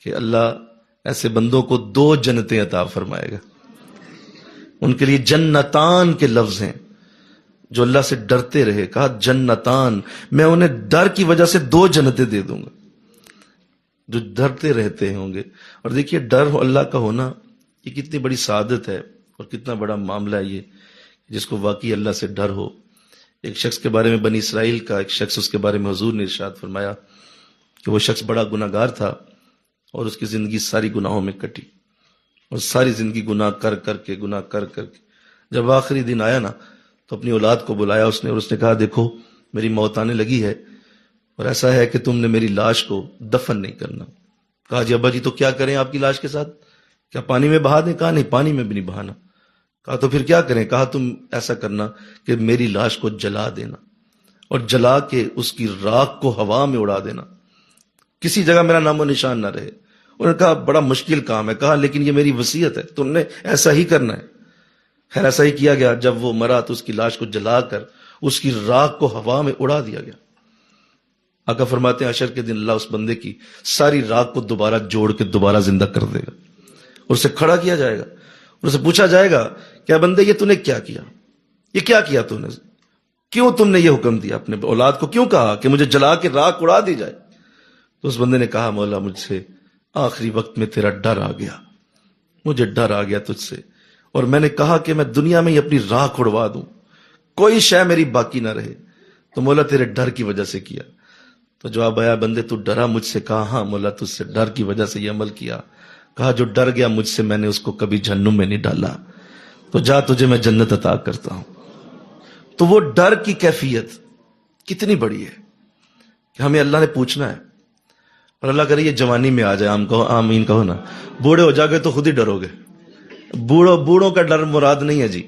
کہ اللہ ایسے بندوں کو 2 جنتیں عطا فرمائے گا. ان کے لیے جنتان کے لفظ ہیں، جو اللہ سے ڈرتے رہے. کہا جنتان، میں انہیں ڈر کی وجہ سے 2 جنتیں دے دوں گا جو ڈرتے رہتے ہوں گے. اور دیکھیے ڈر اللہ کا ہونا یہ کتنی بڑی سعادت ہے اور کتنا بڑا معاملہ ہے یہ، جس کو واقعی اللہ سے ڈر ہو. ایک شخص کے بارے میں بنی اسرائیل کا ایک شخص، اس کے بارے میں حضور نے ارشاد فرمایا کہ وہ شخص بڑا گناہگار تھا اور اس کی زندگی ساری گناہوں میں کٹی اور ساری زندگی گناہ کر کر کے جب آخری دن آیا نا تو اپنی اولاد کو بلایا اس نے، اور اس نے کہا دیکھو میری موت آنے لگی ہے اور ایسا ہے کہ تم نے میری لاش کو دفن نہیں کرنا. کہا جی ابا جی تو کیا کریں آپ کی لاش کے ساتھ؟ کیا پانی میں بہا دیں؟ کہا نہیں، پانی میں بھی نہیں بہانا. کہا تو پھر کیا کریں؟ کہا تم ایسا کرنا کہ میری لاش کو جلا دینا اور جلا کے اس کی راکھ کو ہوا میں اڑا دینا، کسی جگہ میرا نام و نشان نہ رہے. انہوں نے کہا بڑا مشکل کام ہے. کہا لیکن یہ میری وصیت ہے، تم نے ایسا ہی کرنا ہے. خیر ایسا ہی کیا گیا. جب وہ مرا تو اس کی لاش کو جلا کر اس کی راکھ کو ہوا میں اڑا دیا گیا. آقا فرماتے ہیں حشر کے دن اللہ اس بندے کی ساری راکھ کو دوبارہ جوڑ کے دوبارہ زندہ کر دے گا اور اسے کھڑا کیا جائے گا اور اسے پوچھا جائے گا کیا بندے یہ تو نے کیا کیا؟ یہ کیا کیا تو نے؟ کیوں تم نے یہ حکم دیا؟ اپنے اولاد کو کیوں کہا کہ مجھے جلا کے راکھ اڑا دی جائے؟ تو اس بندے نے کہا مولا مجھ سے آخری وقت میں تیرا ڈر آ گیا، مجھے ڈر آ گیا تجھ سے، اور میں نے کہا کہ میں دنیا میں ہی اپنی راکھ اڑوا دوں، کوئی شے میری باقی نہ رہے. تو مولا تیرے ڈر کی وجہ سے کیا. تو جواب آیا بندے تو ڈرا مجھ سے؟ کہا ہاں مولا تجھ سے ڈر کی وجہ سے یہ عمل کیا. کہا جو ڈر گیا مجھ سے میں نے اس کو کبھی جہنم میں نہیں ڈالا، تو جا تجھے میں جنت عطا کرتا ہوں. تو وہ ڈر کی کیفیت کتنی بڑی ہے کہ ہمیں اللہ نے پوچھنا ہے. اور اللہ کرے یہ جوانی میں آ جائے، آمین کہو نا. بوڑھے ہو جاؤ گے تو خود ہی ڈرو گے. بوڑھوں کا ڈر مراد نہیں ہے جی،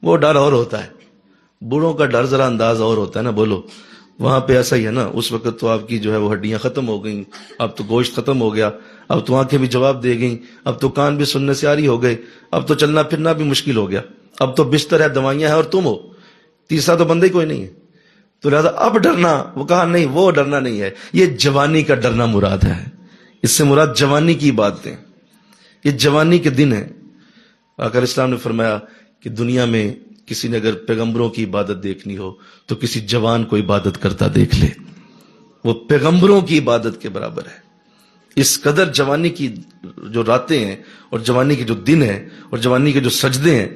وہ ڈر اور ہوتا ہے. بوڑھوں کا ڈر ذرا انداز اور ہوتا ہے نا. بولو وہاں پہ ایسا ہی ہے نا، اس وقت تو آپ کی جو ہے وہ ہڈیاں ختم ہو گئیں، اب تو گوشت ختم ہو گیا، اب تو آنکھیں بھی جواب دے گئیں، اب تو کان بھی سننے سے آری ہو گئے، اب تو چلنا پھرنا بھی مشکل ہو گیا، اب تو بستر ہے، دوائیاں ہیں اور تم ہو، تیسرا تو بندے کوئی نہیں ہے. تو لہٰذا اب ڈرنا، وہ کہا نہیں وہ ڈرنا نہیں ہے، یہ جوانی کا ڈرنا مراد ہے. اس سے مراد جوانی کی باتیں، یہ جوانی کے دن ہیں. آقا علیہ السلام نے فرمایا کہ دنیا میں کسی نے اگر پیغمبروں کی عبادت دیکھنی ہو تو کسی جوان کو عبادت کرتا دیکھ لے، وہ پیغمبروں کی عبادت کے برابر ہے. اس قدر جوانی کی جو راتیں ہیں اور جوانی کے جو دن ہیں اور جوانی کے جو سجدے ہیں،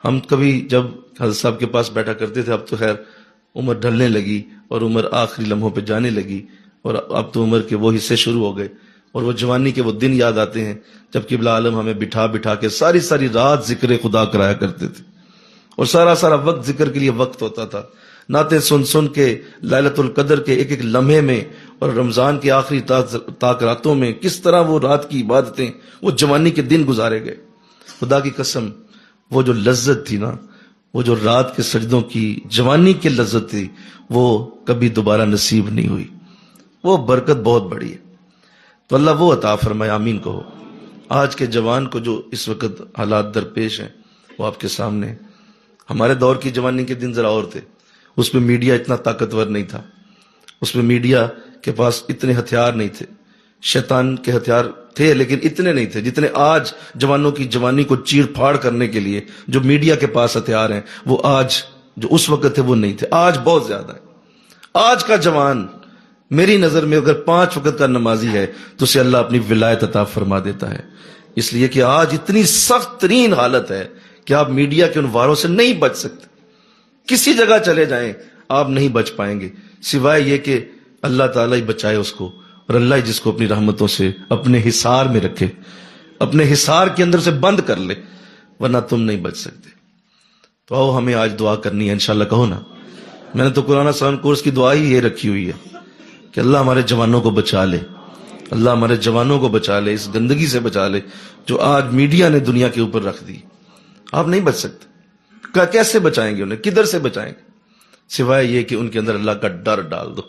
ہم کبھی جب حضرت صاحب کے پاس بیٹھا کرتے تھے، اب تو خیر عمر ڈھلنے لگی اور عمر آخری لمحوں پہ جانے لگی، اور اب تو عمر کے وہ حصے شروع ہو گئے، اور وہ جوانی کے وہ دن یاد آتے ہیں جب قبلہ عالم ہمیں بٹھا بٹھا کے ساری ساری رات ذکر خدا کرایا کرتے تھے، اور سارا سارا وقت ذکر کے لیے وقت ہوتا تھا، نعتیں سن سن کے لیلۃ القدر کے ایک ایک لمحے میں اور رمضان کے آخری تاک راتوں میں کس طرح وہ رات کی عبادتیں، وہ جوانی کے دن گزارے گئے۔ خدا کی قسم وہ جو لذت تھی نا، وہ جو رات کے سجدوں کی جوانی کی لذت تھی، وہ کبھی دوبارہ نصیب نہیں ہوئی، وہ برکت بہت بڑی ہے۔ تو اللہ وہ عطا فرمائے، آمین کہو۔ آج کے جوان کو جو اس وقت حالات درپیش ہیں وہ آپ کے سامنے ہیں۔ ہمارے دور کی جوانی کے دن ذرا اور تھے، اس میں میڈیا اتنا طاقتور نہیں تھا، اس میں میڈیا کے پاس اتنے ہتھیار نہیں تھے، شیطان کے ہتھیار تھے لیکن اتنے نہیں تھے جتنے آج جوانوں کی جوانی کو چیر پھاڑ کرنے کے لیے جو میڈیا کے پاس ہتھیار ہیں، وہ آج جو اس وقت تھے وہ نہیں تھے، آج بہت زیادہ ہے۔ آج کا جوان میری نظر میں اگر 5 وقت کا نمازی ہے تو اسے اللہ اپنی ولایت عطا فرما دیتا ہے، اس لیے کہ آج اتنی سخت ترین حالت ہے کہ آپ میڈیا کے ان واروں سے نہیں بچ سکتے، کسی جگہ چلے جائیں آپ نہیں بچ پائیں گے، سوائے یہ کہ اللہ تعالیٰ ہی بچائے اس کو، اور اللہ ہی جس کو اپنی رحمتوں سے اپنے حصار میں رکھے، اپنے حصار کے اندر سے بند کر لے، ورنہ تم نہیں بچ سکتے۔ تو آؤ ہمیں آج دعا کرنی ہے انشاءاللہ، کہو نا۔ میں نے تو قرآن سلام کورس کی دعا ہی یہ رکھی ہوئی ہے کہ اللہ ہمارے جوانوں کو بچا لے، اللہ ہمارے جوانوں کو بچا لے، اس گندگی سے بچا لے جو آج میڈیا نے دنیا کے اوپر رکھ دی۔ آپ نہیں بچ سکتے، کیسے بچائیں گے انہیں، کدھر سے بچائیں گے، سوائے یہ کہ ان کے اندر اللہ کا ڈر ڈال دو۔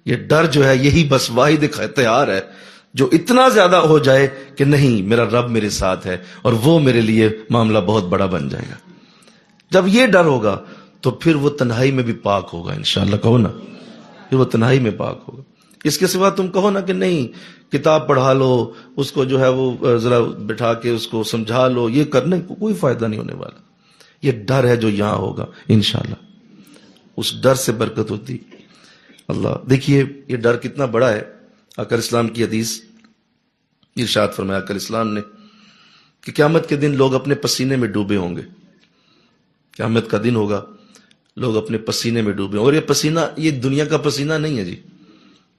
یہ ڈر جو ہے یہی بس واحد ایک ہتھیار ہے جو اتنا زیادہ ہو جائے کہ نہیں، میرا رب میرے ساتھ ہے اور وہ میرے لیے معاملہ بہت بڑا بن جائے گا۔ جب یہ ڈر ہوگا تو پھر وہ تنہائی میں بھی پاک ہوگا انشاءاللہ، کہو نا، پھر وہ تنہائی میں پاک ہوگا۔ اس کے سوا تم کہو نا کہ نہیں کتاب پڑھا لو، اس کو جو ہے وہ ذرا بٹھا کے اس کو سمجھا لو، یہ کرنے کو کوئی فائدہ نہیں ہونے والا۔ یہ ڈر ہے جو یہاں ہوگا انشاءاللہ، اس ڈر سے برکت ہوتی۔ اللہ دیکھیے یہ ڈر کتنا بڑا ہے۔ آقا اسلام کی حدیث ارشاد فرمایا آقا اسلام نے کہ قیامت کے دن لوگ اپنے پسینے میں ڈوبے ہوں گے، قیامت کا دن ہوگا لوگ اپنے پسینے میں ڈوبے ہوں، اور یہ پسینہ یہ دنیا کا پسینہ نہیں ہے جی،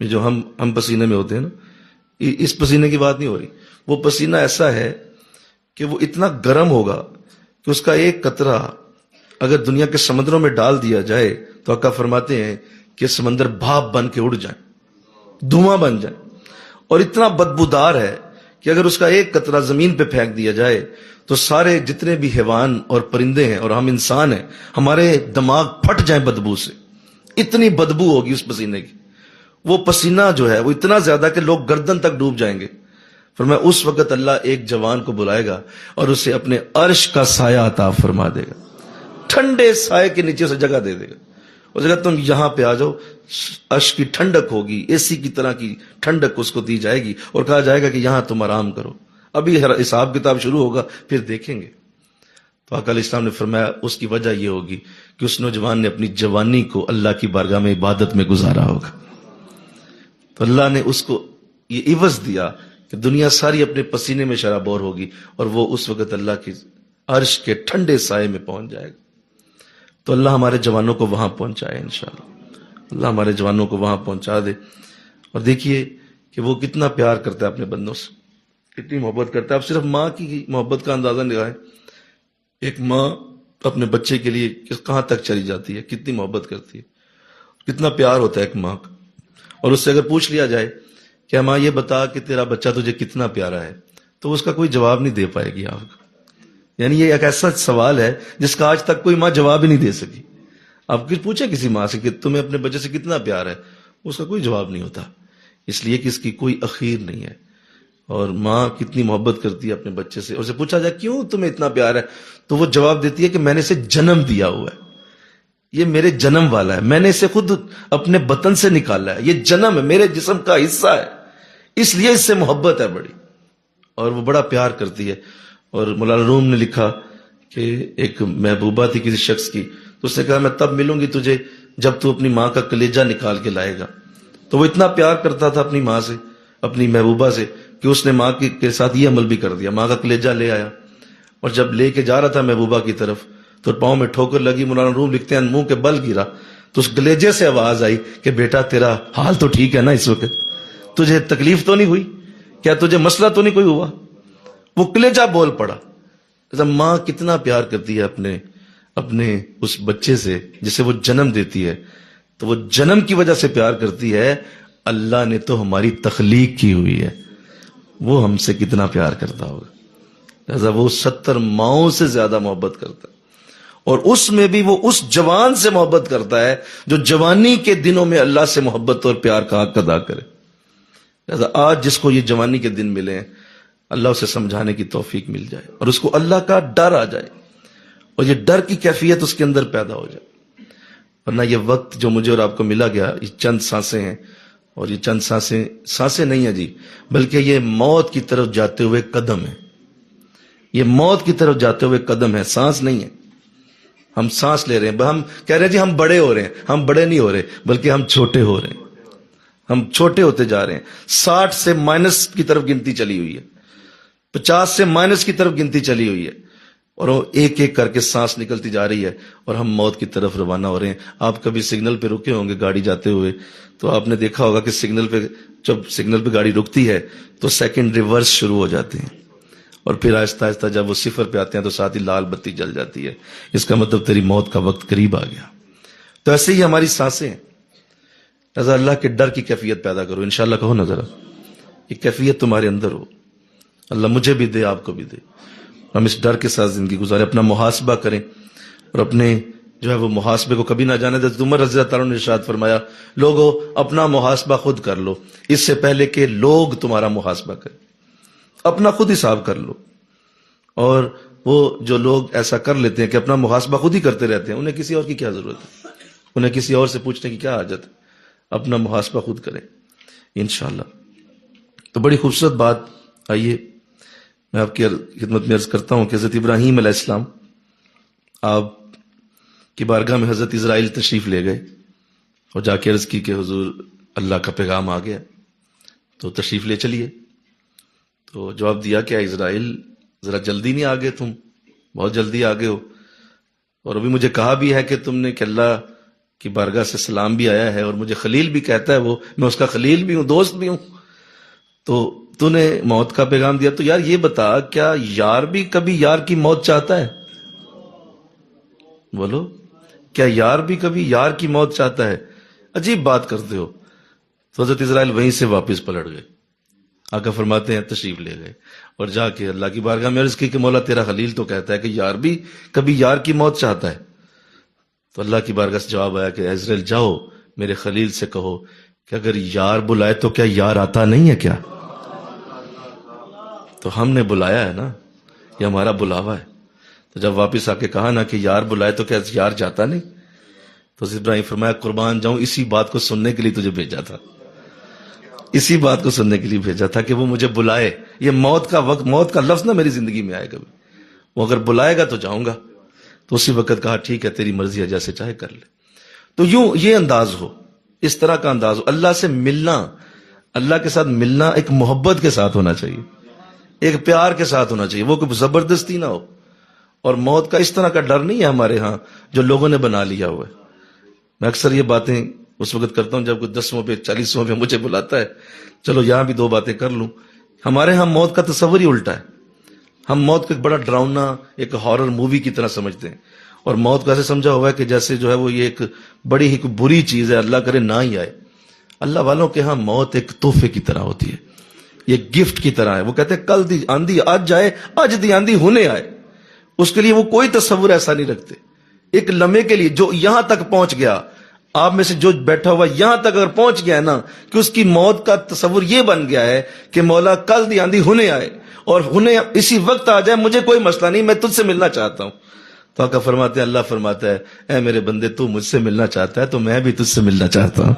یہ جو ہم پسینے میں ہوتے ہیں نا، اس پسینے کی بات نہیں ہو رہی۔ وہ پسینہ ایسا ہے کہ وہ اتنا گرم ہوگا کہ اس کا ایک قطرہ اگر دنیا کے سمندروں میں ڈال دیا جائے تو آقا فرماتے ہیں کہ سمندر بھاپ بن کے اڑ جائیں، دھواں بن جائیں، اور اتنا بدبودار ہے کہ اگر اس کا ایک قطرہ زمین پہ پھینک دیا جائے تو سارے جتنے بھی حیوان اور پرندے ہیں اور ہم انسان ہیں، ہمارے دماغ پھٹ جائیں بدبو سے، اتنی بدبو ہوگی اس پسینے کی۔ وہ پسینہ جو ہے وہ اتنا زیادہ کہ لوگ گردن تک ڈوب جائیں گے۔ فرمایا اس وقت اللہ ایک جوان کو بلائے گا اور اسے اپنے عرش کا سایہ عطا فرما دے گا، ٹھنڈے سائے کے نیچے سے جگہ دے دے گا، اس جگہ تم یہاں پہ آ جاؤ، عرش کی ٹھنڈک ہوگی، اے سی کی طرح کی ٹھنڈک اس کو دی جائے گی، اور کہا جائے گا کہ یہاں تم آرام کرو۔ ابھی حساب کتاب شروع ہوگا، پھر دیکھیں گے۔ تو آقا علیہ السلام نے فرمایا اس کی وجہ یہ ہوگی کہ اس نوجوان نے اپنی جوانی کو اللہ کی بارگاہ میں عبادت میں گزارا ہوگا، تو اللہ نے اس کو یہ عوض دیا کہ دنیا ساری اپنے پسینے میں شرابور ہوگی اور وہ اس وقت اللہ کی عرش کے ٹھنڈے سائے میں پہنچ جائے گا۔ تو اللہ ہمارے جوانوں کو وہاں پہنچائے انشاءاللہ، اللہ ہمارے جوانوں کو وہاں پہنچا دے۔ اور دیکھیے کہ وہ کتنا پیار کرتا ہے اپنے بندوں سے، کتنی محبت کرتا ہے۔ آپ صرف ماں کی محبت کا اندازہ لگائیں، ایک ماں اپنے بچے کے لیے کہاں تک چلی جاتی ہے، کتنی محبت کرتی ہے، کتنا پیار ہوتا ہے ایک ماں کا۔ اور اس سے اگر پوچھ لیا جائے کہ ماں یہ بتا کہ تیرا بچہ تجھے کتنا پیارا ہے، تو اس کا کوئی جواب نہیں دے پائے گی آپ کو۔ یعنی یہ ایک ایسا سوال ہے جس کا آج تک کوئی ماں جواب ہی نہیں دے سکی۔ آپ کچھ پوچھیں کسی ماں سے کہ تمہیں اپنے بچے سے کتنا پیار ہے، اس کا کوئی جواب نہیں ہوتا، اس لیے کہ اس کی کوئی اخیر نہیں ہے۔ اور ماں کتنی محبت کرتی ہے اپنے بچے سے، اور اسے پوچھا جائے کیوں تمہیں اتنا پیار ہے، تو وہ جواب دیتی ہے کہ میں نے اسے جنم دیا ہوا ہے، یہ میرے جنم والا ہے، میں نے اسے خود اپنے بطن سے نکالا ہے، یہ جنم ہے، میرے جسم کا حصہ ہے، اس لیے اس سے محبت ہے بڑی، اور وہ بڑا پیار کرتی ہے۔ اور مولانا روم نے لکھا کہ ایک محبوبہ تھی کسی شخص کی، تو اس نے کہا میں تب ملوں گی تجھے جب تو اپنی ماں کا کلیجہ نکال کے لائے گا۔ تو وہ اتنا پیار کرتا تھا اپنی ماں سے، اپنی محبوبہ سے، کہ اس نے ماں کے ساتھ یہ عمل بھی کر دیا، ماں کا کلیجہ لے آیا، اور جب لے کے جا رہا تھا محبوبہ کی طرف تو پاؤں میں ٹھوکر لگی، مولانا روم لکھتے ہیں منہ کے بل گرا تو اس گلیجے سے آواز آئی کہ بیٹا تیرا حال تو ٹھیک ہے نا اس وقت، تجھے تکلیف تو نہیں ہوئی، کیا تجھے مسئلہ تو نہیں کوئی ہوا؟ وہ کلیجہ بول پڑا۔ ماں کتنا پیار کرتی ہے اپنے اس بچے سے جسے وہ جنم دیتی ہے، تو وہ جنم کی وجہ سے پیار کرتی ہے، اللہ نے تو ہماری تخلیق کی ہوئی ہے، وہ ہم سے کتنا پیار کرتا ہوگا۔ لہذا وہ 70 ماؤں سے زیادہ محبت کرتا ہے، اور اس میں بھی وہ اس جوان سے محبت کرتا ہے جو جوانی کے دنوں میں اللہ سے محبت اور پیار کا حق ادا کرے۔ لہذا آج جس کو یہ جوانی کے دن ملے ہیں، اللہ اسے سمجھانے کی توفیق مل جائے اور اس کو اللہ کا ڈر آ جائے اور یہ ڈر کی کیفیت اس کے اندر پیدا ہو جائے۔ ورنہ یہ وقت جو مجھے اور آپ کو ملا گیا، یہ چند سانسیں ہیں، اور یہ چند سانسیں نہیں ہیں جی، بلکہ یہ موت کی طرف جاتے ہوئے قدم ہے، یہ موت کی طرف جاتے ہوئے قدم ہے، سانس نہیں ہے۔ ہم سانس لے رہے ہیں، ہم کہہ رہے ہیں جی ہم بڑے ہو رہے ہیں، ہم بڑے نہیں ہو رہے بلکہ ہم چھوٹے ہو رہے ہیں، ہم چھوٹے ہوتے جا رہے ہیں۔ 60 سے مائنس کی طرف گنتی چلی ہوئی ہے، 50 سے مائنس کی طرف گنتی چلی ہوئی ہے، اور وہ ایک ایک کر کے سانس نکلتی جا رہی ہے اور ہم موت کی طرف روانہ ہو رہے ہیں۔ آپ کبھی سگنل پہ رکے ہوں گے گاڑی جاتے ہوئے، تو آپ نے دیکھا ہوگا کہ جب سگنل پہ گاڑی رکتی ہے تو سیکنڈ ریورس شروع ہو جاتے ہیں، اور پھر آہستہ آہستہ جب وہ 0 پہ آتے ہیں تو ساتھ ہی لال بتی جل جاتی ہے، اس کا مطلب تیری موت کا وقت قریب آ گیا۔ تو ایسے ہی ہماری سانسیں ہیں۔ لہذا اللہ کے ڈر کی کیفیت پیدا کرو، انشاءاللہ کہو نا ذرا، یہ کیفیت تمہارے اندر ہو، اللہ مجھے بھی دے، آپ کو بھی دے، ہم اس ڈر کے ساتھ زندگی گزاریں، اپنا محاسبہ کریں، اور اپنے جو ہے وہ محاسبے کو کبھی نہ جانے دیں۔ عمر رضی اللہ تعالیٰ نے ارشاد فرمایا، لوگو اپنا محاسبہ خود کر لو اس سے پہلے کہ لوگ تمہارا محاسبہ کریں، اپنا خود حساب کر لو۔ اور وہ جو لوگ ایسا کر لیتے ہیں کہ اپنا محاسبہ خود ہی کرتے رہتے ہیں، انہیں کسی اور کی کیا ضرورت ہے، انہیں کسی اور سے پوچھنے کی کیا حاجت ہے، اپنا محاسبہ خود کریں انشاءاللہ۔ تو بڑی خوبصورت بات، آئیے میں آپ کی خدمت میں عرض کرتا ہوں کہ حضرت ابراہیم علیہ السلام آپ کی بارگاہ میں حضرت اسرائیل تشریف لے گئے اور جا کے عرض کی کہ حضور اللہ کا پیغام آ گیا، تو تشریف لے چلیے۔ تو جواب دیا کہ اسرائیل ذرا جلدی نہیں آگے، تم بہت جلدی آگے ہو، اور ابھی مجھے کہا بھی ہے کہ تم نے کہ اللہ کی بارگاہ سے سلام بھی آیا ہے، اور مجھے خلیل بھی کہتا ہے، وہ میں اس کا خلیل بھی ہوں، دوست بھی ہوں، تو نے موت کا پیغام دیا۔ تو یار یہ بتا، کیا یار بھی کبھی یار کی موت چاہتا ہے؟ بولو، کیا یار بھی کبھی یار کی موت چاہتا ہے؟ عجیب بات کرتے ہو۔ تو حضرت اسرائیل وہیں سے واپس پلٹ گئے، آقا فرماتے ہیں تشریف لے گئے اور جا کے اللہ کی بارگاہ میں عرض کی کہ مولا تیرا خلیل تو کہتا ہے کہ یار بھی کبھی یار کی موت چاہتا ہے۔ تو اللہ کی بارگاہ سے جواب آیا کہ اسرائیل جاؤ میرے خلیل سے کہو کہ اگر یار بلائے تو کیا یار آتا نہیں ہے کیا؟ تو ہم نے بلایا ہے نا، یہ ہمارا بلاوا ہے۔ تو جب واپس آ کے کہا نا کہ یار بلائے تو کیا یار جاتا نہیں، تو حضرت ابراہیم فرمایا قربان جاؤں، اسی بات کو سننے کے لیے تجھے بھیجا تھا، اسی بات کو سننے کے لیے بھیجا تھا کہ وہ مجھے بلائے۔ یہ موت کا وقت، موت کا لفظ نہ میری زندگی میں آئے کبھی، وہ اگر بلائے گا تو جاؤں گا۔ تو اسی وقت کہا ٹھیک ہے تیری مرضی ہے، جیسے چاہے کر لے۔ تو یوں یہ انداز ہو، اس طرح کا انداز ہو، اللہ سے ملنا، اللہ کے ساتھ ملنا ایک محبت کے ساتھ ہونا چاہیے، ایک پیار کے ساتھ ہونا چاہیے، وہ کوئی زبردستی نہ ہو۔ اور موت کا اس طرح کا ڈر نہیں ہے ہمارے ہاں جو لوگوں نے بنا لیا ہوا ہے۔ میں اکثر یہ باتیں اس وقت کرتا ہوں جب کوئی 10ویں پہ 40ویں پہ مجھے بلاتا ہے، چلو یہاں بھی 2 باتیں کر لوں۔ ہمارے ہاں موت کا تصور ہی الٹا ہے، ہم موت کو ایک بڑا ڈراؤنا، ایک ہارر مووی کی طرح سمجھتے ہیں، اور موت کو ایسے سمجھا ہوا ہے کہ جیسے جو ہے وہ یہ ایک بڑی ہی بری چیز ہے، اللہ کرے نہ ہی آئے۔ اللہ والوں کے ہاں موت ایک تحفے کی طرح ہوتی ہے، یہ گفٹ کی طرح ہے۔ وہ کہتے ہیں کل دی آندھی آج جائے، آج دی آندھی ہونے آئے۔ اس کے لیے وہ کوئی تصور ایسا نہیں رکھتے۔ ایک لمحے کے لیے جو یہاں تک پہنچ گیا، آپ میں سے جو بیٹھا ہوا یہاں تک اگر پہنچ گیا ہے نا کہ اس کی موت کا تصور یہ بن گیا ہے کہ مولا کل دی آندھی ہونے آئے اور ہونے اسی وقت آ جائے، مجھے کوئی مسئلہ نہیں، میں تجھ سے ملنا چاہتا ہوں۔ تو آقا فرماتے ہیں، اللہ فرماتا ہے اے میرے بندے تو مجھ سے ملنا چاہتا ہے تو میں بھی تجھ سے ملنا چاہتا ہوں،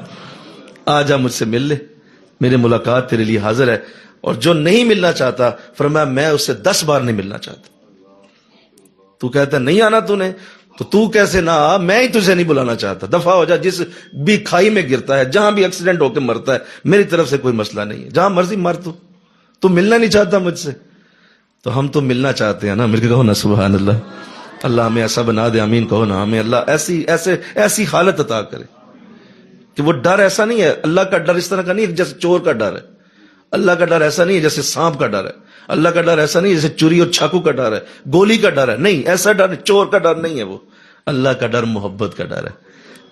آ جا مجھ سے مل لے، میری ملاقات تیرے لیے حاضر ہے۔ اور جو نہیں ملنا چاہتا فرمایا میں اس سے 10 بار نہیں ملنا چاہتا۔ تو کہتا ہے نہیں آنا تو نے، تو کیسے نہ آ، میں ہی تجھے نہیں بلانا چاہتا، دفع ہو جا، جس بھی کھائی میں گرتا ہے، جہاں بھی ایکسیڈنٹ ہو کے مرتا ہے، میری طرف سے کوئی مسئلہ نہیں ہے، جہاں مرضی مر، تو ملنا نہیں چاہتا مجھ سے۔ تو ہم تو ملنا چاہتے ہیں نا، مل کے کہو نا سبحان اللہ۔ اللہ ہمیں ایسا بنا دے، آمین کہو نا، ہمیں اللہ ایسی حالت عطا کرے کہ وہ ڈر ایسا نہیں ہے، اللہ کا ڈر اس طرح کا نہیں ہے جیسے چور کا ڈر ہے، اللہ کا ڈر ایسا نہیں ہے جیسے سانپ کا ڈر ہے، اللہ کا ڈر ایسا نہیں ہے جیسے چوری اور چاقو کا ڈر ہے، گولی کا ڈر ہے، نہیں، ایسا ڈر چور کا ڈر نہیں ہے، وہ اللہ کا ڈر محبت کا ڈر ہے،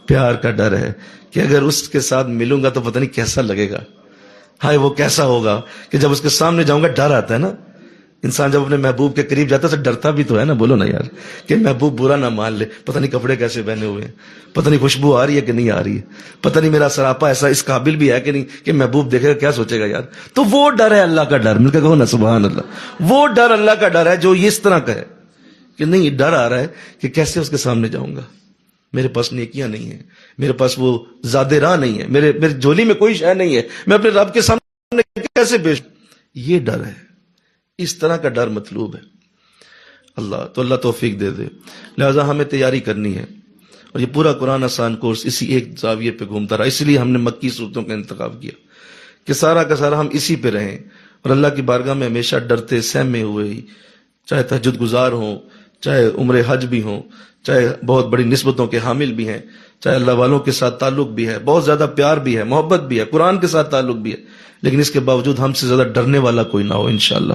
پیار کا ڈر ہے کہ اگر اس کے ساتھ ملوں گا تو پتہ نہیں کیسا لگے گا، ہائے وہ کیسا ہوگا کہ جب اس کے سامنے جاؤں گا ڈر آتا ہے نا، انسان جب اپنے محبوب کے قریب جاتا ہے تو ڈرتا بھی تو ہے نا، بولو نا یار، کہ محبوب برا نہ مان لے، پتہ نہیں کپڑے کیسے پہنے ہوئے ہیں، پتہ نہیں خوشبو آ رہی ہے کہ نہیں آ رہی ہے، پتہ نہیں میرا سراپا ایسا اس قابل بھی ہے کہ نہیں کہ محبوب دیکھے گا کیا سوچے گا یار، تو وہ ڈر ہے اللہ کا ڈر، مل کے کہو نا سبحان اللہ، وہ ڈر اللہ کا ڈر ہے جو اس طرح کا ہے کہ نہیں ڈر آ رہا ہے کہ کیسے اس کے سامنے جاؤں گا، میرے پاس نیکیاں نہیں ہیں، میرے پاس وہ زیادہ راہ نہیں ہے، میرے جھولی میں کوئی شے نہیں ہے، میں اپنے رب کے سامنے کیسے پیش، یہ ڈر ہے، اس طرح کا ڈر مطلوب ہے۔ اللہ توفیق دے دے، لہذا ہمیں تیاری کرنی ہے، اور یہ پورا قرآن آسان کورس اسی ایک زاویے پہ گھومتا رہا، اس لیے ہم نے مکی صورتوں کا انتخاب کیا کہ سارا کا سارا ہم اسی پہ رہیں، اور اللہ کی بارگاہ میں ہمیشہ ڈرتے سہمے ہوئے ہی، چاہے تہجد گزار ہوں، چاہے عمر حج بھی ہوں، چاہے بہت بڑی نسبتوں کے حامل بھی ہیں، چاہے اللہ والوں کے ساتھ تعلق بھی ہے، بہت زیادہ پیار بھی ہے، محبت بھی ہے، قرآن کے ساتھ تعلق بھی ہے، لیکن اس کے باوجود ہم سے زیادہ ڈرنے والا کوئی نہ ہو انشاءاللہ،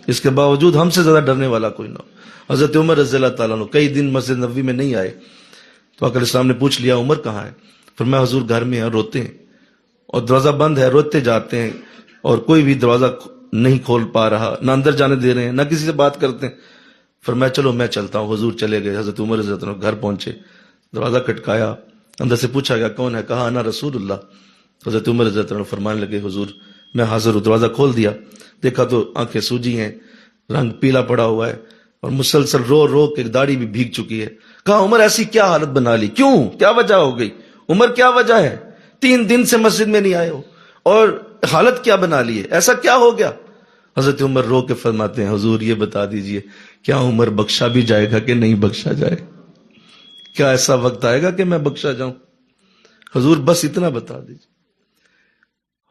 اس کے باوجود ہم سے زیادہ ڈرنے والا کوئی نہ ہو۔ حضرت عمر رضی اللہ تعالیٰ عنہ کئی دن مسجد نبوی میں نہیں آئے، تو آقا السلام نے پوچھ لیا عمر کہاں ہے؟ فرمایا حضور گھر میں ہیں، روتے ہیں، اور دروازہ بند ہے، روتے جاتے ہیں، اور کوئی بھی دروازہ نہیں کھول پا رہا، نہ اندر جانے دے رہے ہیں، نہ کسی سے بات کرتے ہیں۔ فرمایا چلو میں چلتا ہوں، حضور چلے گئے، حضرت عمر رضی اللہ عنہ گھر پہنچے، دروازہ کھٹکایا، اندر سے پوچھا گیا کون ہے؟ کہا انا رسول اللہ۔ حضرت عمر رضی اللہ عنہ فرمانے لگے حضور میں حاضر ہوں۔ دروازہ کھول دیا، دیکھا تو آنکھیں سوجی ہیں، رنگ پیلا پڑا ہوا ہے، اور مسلسل رو رو کے داڑھی بھی بھیگ چکی ہے۔ کہا عمر ایسی کیا حالت بنا لی، کیوں، کیا وجہ ہو گئی عمر، کیا وجہ ہے، 3 دن سے مسجد میں نہیں آئے ہو اور حالت کیا بنا لی ہے، ایسا کیا ہو گیا؟ حضرت عمر رو کے فرماتے ہیں حضور یہ بتا دیجئے کیا عمر بخشا بھی جائے گا کہ نہیں بخشا جائے، کیا ایسا وقت آئے گا کہ میں بخشا جاؤں؟ حضور بس اتنا بتا دیجئے۔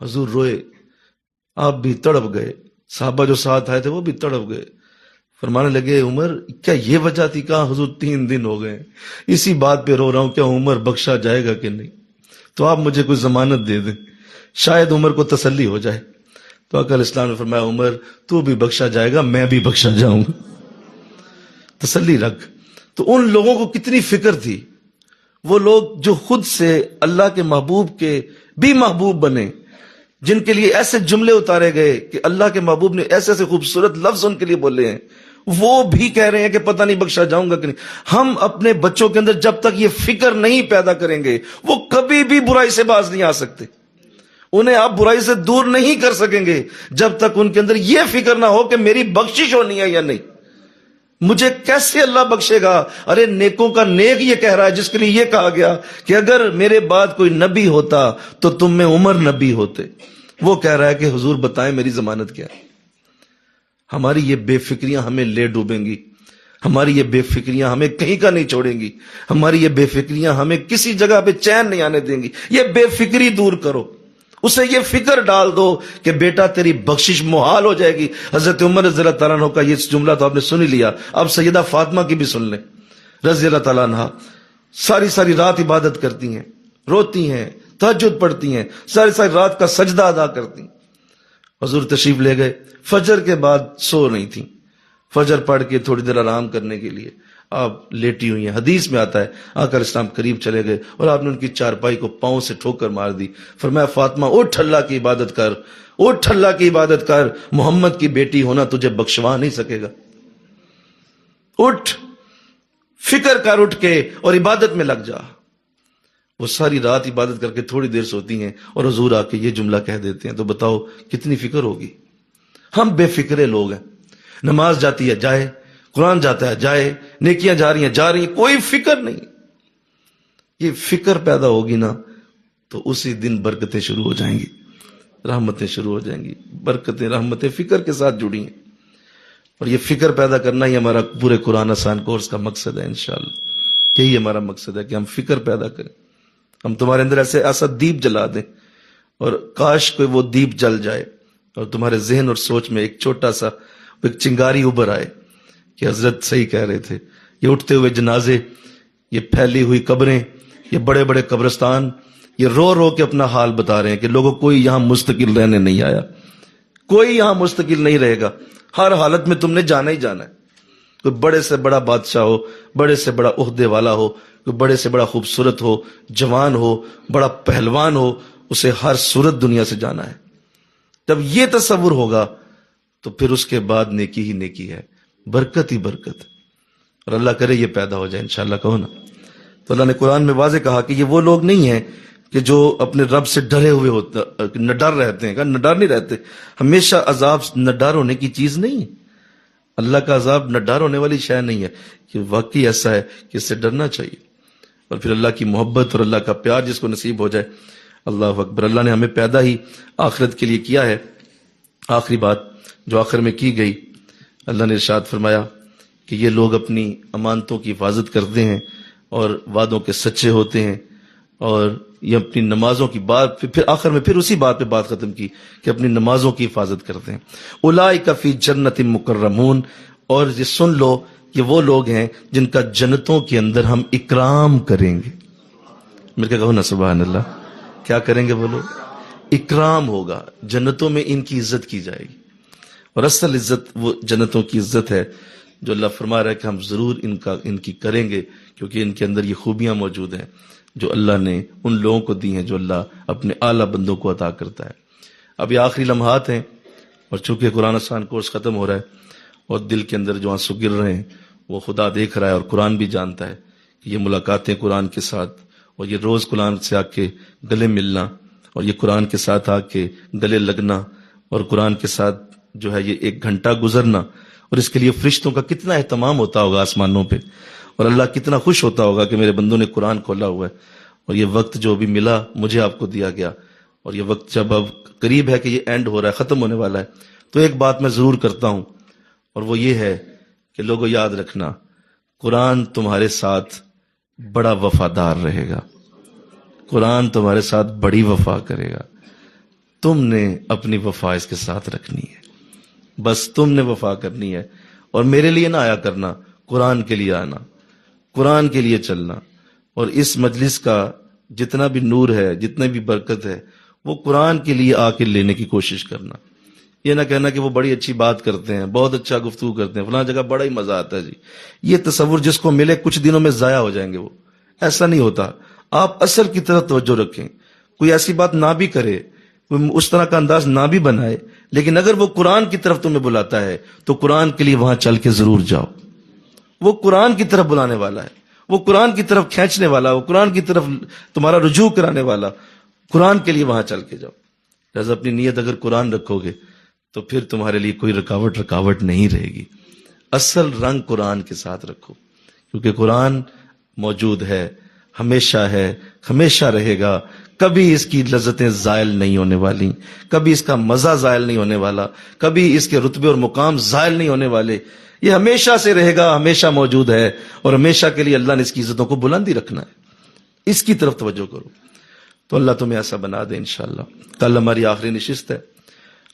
حضور روئے، آپ بھی تڑپ گئے، صحابہ جو ساتھ آئے تھے وہ بھی تڑپ گئے، فرمانے لگے عمر کیا یہ وجہ تھی؟ کہا حضور 3 دن ہو گئے اسی بات پہ رو رہا ہوں، کیا عمر بخشا جائے گا کہ نہیں، تو آپ مجھے کوئی ضمانت دے دیں، شاید عمر کو تسلی ہو جائے۔ تو آقا الاسلام نے فرمایا عمر تو بھی بخشا جائے گا، میں بھی بخشا جاؤں گا، تسلی رکھ۔ تو ان لوگوں کو کتنی فکر تھی، وہ لوگ جو خود سے اللہ کے محبوب کے بھی محبوب بنے، جن کے لیے ایسے جملے اتارے گئے کہ اللہ کے محبوب نے ایسے ایسے خوبصورت لفظ ان کے لیے بولے ہیں، وہ بھی کہہ رہے ہیں کہ پتہ نہیں بخشا جاؤں گا کہ نہیں۔ ہم اپنے بچوں کے اندر جب تک یہ فکر نہیں پیدا کریں گے وہ کبھی بھی برائی سے باز نہیں آ سکتے، انہیں آپ برائی سے دور نہیں کر سکیں گے جب تک ان کے اندر یہ فکر نہ ہو کہ میری بخشش ہونی ہے یا نہیں، مجھے کیسے اللہ بخشے گا۔ ارے نیکوں کا نیک یہ کہہ رہا ہے جس کے لیے یہ کہا گیا کہ اگر میرے بعد کوئی نبی ہوتا تو تم میں عمر نبی ہوتے، وہ کہہ رہا ہے کہ حضور بتائیں میری ضمانت کیا ہے۔ ہماری یہ بے فکریاں ہمیں لے ڈوبیں گی، ہماری یہ بے فکریاں ہمیں کہیں کا نہیں چھوڑیں گی، ہماری یہ بے فکریاں ہمیں کسی جگہ پہ چین نہیں آنے دیں گی۔ یہ بے فکری دور کرو، اسے یہ فکر ڈال دو کہ بیٹا تیری بخشش محال ہو جائے گی۔ حضرت عمر رضی اللہ تعالیٰ عنہ کا یہ جملہ تو آپ نے سن ہی لیا، اب سیدہ فاطمہ کی بھی سن لیں رضی اللہ تعالیٰ عنہ، ساری رات عبادت کرتی ہیں، روتی ہیں، تہجد پڑھتی ہیں، ساری رات کا سجدہ ادا کرتی ہیں۔ حضور تشریف لے گئے، فجر کے بعد سو نہیں تھیں، فجر پڑھ کے تھوڑی دیر آرام کرنے کے لیے آپ لیٹی ہوئی ہیں۔ حدیث میں آتا ہے آقا الاسلام قریب چلے گئے اور آپ نے ان کی چارپائی کو پاؤں سے ٹھوکر مار دی، فرمایا فاطمہ اٹھ اللہ کی عبادت کر، اٹھ اللہ کی عبادت کر، محمد کی بیٹی ہونا تجھے بخشوا نہیں سکے گا، اٹھ، فکر کر اٹھ کے اور عبادت میں لگ جا۔ وہ ساری رات عبادت کر کے تھوڑی دیر سوتی ہیں اور حضور آ کے یہ جملہ کہہ دیتے ہیں، تو بتاؤ کتنی فکر ہوگی۔ ہم بے فکرے لوگ ہیں، نماز جاتی ہے جائے، قرآن جاتا ہے جائے، نیکیاں جا رہی ہیں، کوئی فکر نہیں۔ یہ فکر پیدا ہوگی نا تو اسی دن برکتیں شروع ہو جائیں گی، رحمتیں شروع ہو جائیں گی، برکتیں رحمتیں فکر کے ساتھ جڑی ہیں، اور یہ فکر پیدا کرنا ہی ہمارا پورے قرآن آسان کورس کا مقصد ہے انشاءاللہ۔ یہی ہمارا مقصد ہے کہ ہم فکر پیدا کریں، ہم تمہارے اندر ایسا دیپ جلا دیں، اور کاش کوئی وہ دیپ جل جائے اور تمہارے ذہن اور سوچ میں ایک چھوٹا سا ایک چنگاری ابھر آئے کہ حضرت صحیح کہہ رہے تھے، یہ اٹھتے ہوئے جنازے، یہ پھیلی ہوئی قبریں، یہ بڑے بڑے قبرستان، یہ رو رو کے اپنا حال بتا رہے ہیں کہ لوگوں کوئی یہاں مستقل رہنے نہیں آیا، کوئی یہاں مستقل نہیں رہے گا، ہر حالت میں تم نے جانا ہی جانا ہے۔ کوئی بڑے سے بڑا بادشاہ ہو، بڑے سے بڑا عہدے والا ہو، کوئی بڑے سے بڑا خوبصورت ہو، جوان ہو، بڑا پہلوان ہو، اسے ہر صورت دنیا سے جانا ہے۔ جب یہ تصور ہوگا تو پھر اس کے بعد نیکی ہی نیکی ہے، برکت ہی برکت، اور اللہ کرے یہ پیدا ہو جائے انشاءاللہ، کہو نا۔ تو اللہ نے قرآن میں واضح کہا کہ یہ وہ لوگ نہیں ہیں کہ جو اپنے رب سے ڈرے ہوئے ہوتے، نہ ڈر رہتے ہیں، نہ ڈر نہیں رہتے، ہمیشہ عذاب نہ ڈر ہونے کی چیز نہیں ہے۔ اللہ کا عذاب نہ ڈر ہونے والی شے نہیں ہے، کہ واقعی ایسا ہے کہ اس سے ڈرنا چاہیے، اور پھر اللہ کی محبت اور اللہ کا پیار جس کو نصیب ہو جائے، اللہ اکبر۔ اللہ نے ہمیں پیدا ہی آخرت کے لیے کیا ہے۔ آخری بات جو آخر میں کی گئی، اللہ نے ارشاد فرمایا کہ یہ لوگ اپنی امانتوں کی حفاظت کرتے ہیں اور وعدوں کے سچے ہوتے ہیں، اور یہ اپنی نمازوں کی بات، پھر آخر میں پھر اسی بات پہ بات ختم کی کہ اپنی نمازوں کی حفاظت کرتے ہیں۔ اولئک فی جنت مکرمون، اور یہ سن لو یہ وہ لوگ ہیں جن کا جنتوں کے اندر ہم اکرام کریں گے۔ مل کے کہو نا سبحان اللہ۔ کیا کریں گے وہ لوگ؟ اکرام ہوگا، جنتوں میں ان کی عزت کی جائے گی، اور اصل عزت وہ جنتوں کی عزت ہے جو اللہ فرما رہا ہے کہ ہم ضرور ان کی کریں گے، کیونکہ ان کے اندر یہ خوبیاں موجود ہیں جو اللہ نے ان لوگوں کو دی ہیں، جو اللہ اپنے اعلیٰ بندوں کو عطا کرتا ہے۔ اب یہ آخری لمحات ہیں، اور چونکہ قرآن آسان کورس ختم ہو رہا ہے اور دل کے اندر جو آنسو گر رہے ہیں وہ خدا دیکھ رہا ہے، اور قرآن بھی جانتا ہے کہ یہ ملاقاتیں قرآن کے ساتھ، اور یہ روز قرآن سے آ کے گلے ملنا، اور یہ قرآن کے ساتھ آ کے گلے لگنا، اور قرآن کے ساتھ جو ہے یہ 1 گھنٹہ گزرنا، اور اس کے لیے فرشتوں کا کتنا اہتمام ہوتا ہوگا آسمانوں پہ، اور اللہ کتنا خوش ہوتا ہوگا کہ میرے بندوں نے قرآن کھولا ہوا ہے۔ اور یہ وقت جو بھی ملا مجھے آپ کو دیا گیا، اور یہ وقت جب اب قریب ہے کہ یہ اینڈ ہو رہا ہے، ختم ہونے والا ہے، تو ایک بات میں ضرور کرتا ہوں، اور وہ یہ ہے کہ لوگوں یاد رکھنا، قرآن تمہارے ساتھ بڑا وفادار رہے گا، قرآن تمہارے ساتھ بڑی وفا کرے گا، تم نے اپنی وفا اس کے ساتھ رکھنی ہے، بس تم نے وفا کرنی ہے، اور میرے لیے نہ آیا کرنا، قرآن کے لیے آنا، قرآن کے لیے چلنا، اور اس مجلس کا جتنا بھی نور ہے، جتنا بھی برکت ہے، وہ قرآن کے لیے آ کے لینے کی کوشش کرنا۔ یہ نہ کہنا کہ وہ بڑی اچھی بات کرتے ہیں، بہت اچھا گفتگو کرتے ہیں، فلاں جگہ بڑا ہی مزہ آتا ہے جی، یہ تصور جس کو ملے کچھ دنوں میں ضائع ہو جائیں گے، وہ ایسا نہیں ہوتا۔ آپ اصل کی طرف توجہ رکھیں، کوئی ایسی بات نہ بھی کرے، کوئی اس طرح کا انداز نہ بھی بنائے، لیکن اگر وہ قرآن کی طرف تمہیں بلاتا ہے تو قرآن کے لیے وہاں چل کے ضرور جاؤ۔ وہ قرآن کی طرف بلانے والا ہے، وہ قرآن کی طرف کھینچنے والا، وہ قرآن کی طرف تمہارا رجوع کرانے والا، قرآن کے لیے وہاں چل کے جاؤ۔ لہذا اپنی نیت اگر قرآن رکھو گے تو پھر تمہارے لیے کوئی رکاوٹ نہیں رہے گی۔ اصل رنگ قرآن کے ساتھ رکھو، کیونکہ قرآن موجود ہے، ہمیشہ رہے گا، کبھی اس کی لذتیں زائل نہیں ہونے والی، کبھی اس کا مزہ زائل نہیں ہونے والا، کبھی اس کے رتبے اور مقام زائل نہیں ہونے والے، یہ ہمیشہ سے رہے گا، ہمیشہ موجود ہے، اور ہمیشہ کے لیے اللہ نے اس کی عزتوں کو بلندی رکھنا ہے۔ اس کی طرف توجہ کرو تو اللہ تمہیں ایسا بنا دے انشاءاللہ۔ کل ہماری آخری نشست ہے،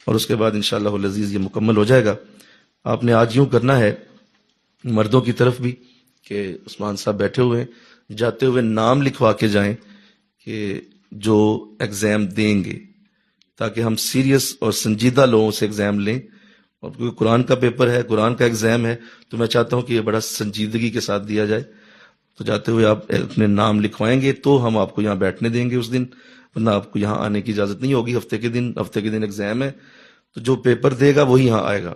اور اس کے بعد انشاءاللہ العزیز یہ مکمل ہو جائے گا۔ آپ نے آج یوں کرنا ہے مردوں کی طرف بھی کہ عثمان صاحب بیٹھے ہوئے ہیں، جاتے ہوئے نام لکھوا کے جائیں کہ جو ایگزام دیں گے، تاکہ ہم سیریس اور سنجیدہ لوگوں سے ایگزام لیں، اور کیونکہ قرآن کا پیپر ہے، قرآن کا ایگزام ہے، تو میں چاہتا ہوں کہ یہ بڑا سنجیدگی کے ساتھ دیا جائے۔ تو جاتے ہوئے آپ اپنے نام لکھوائیں گے تو ہم آپ کو یہاں بیٹھنے دیں گے اس دن، ورنہ آپ کو یہاں آنے کی اجازت نہیں ہوگی۔ ہفتے کے دن ایگزام ہے، تو جو پیپر دے گا وہی یہاں آئے گا،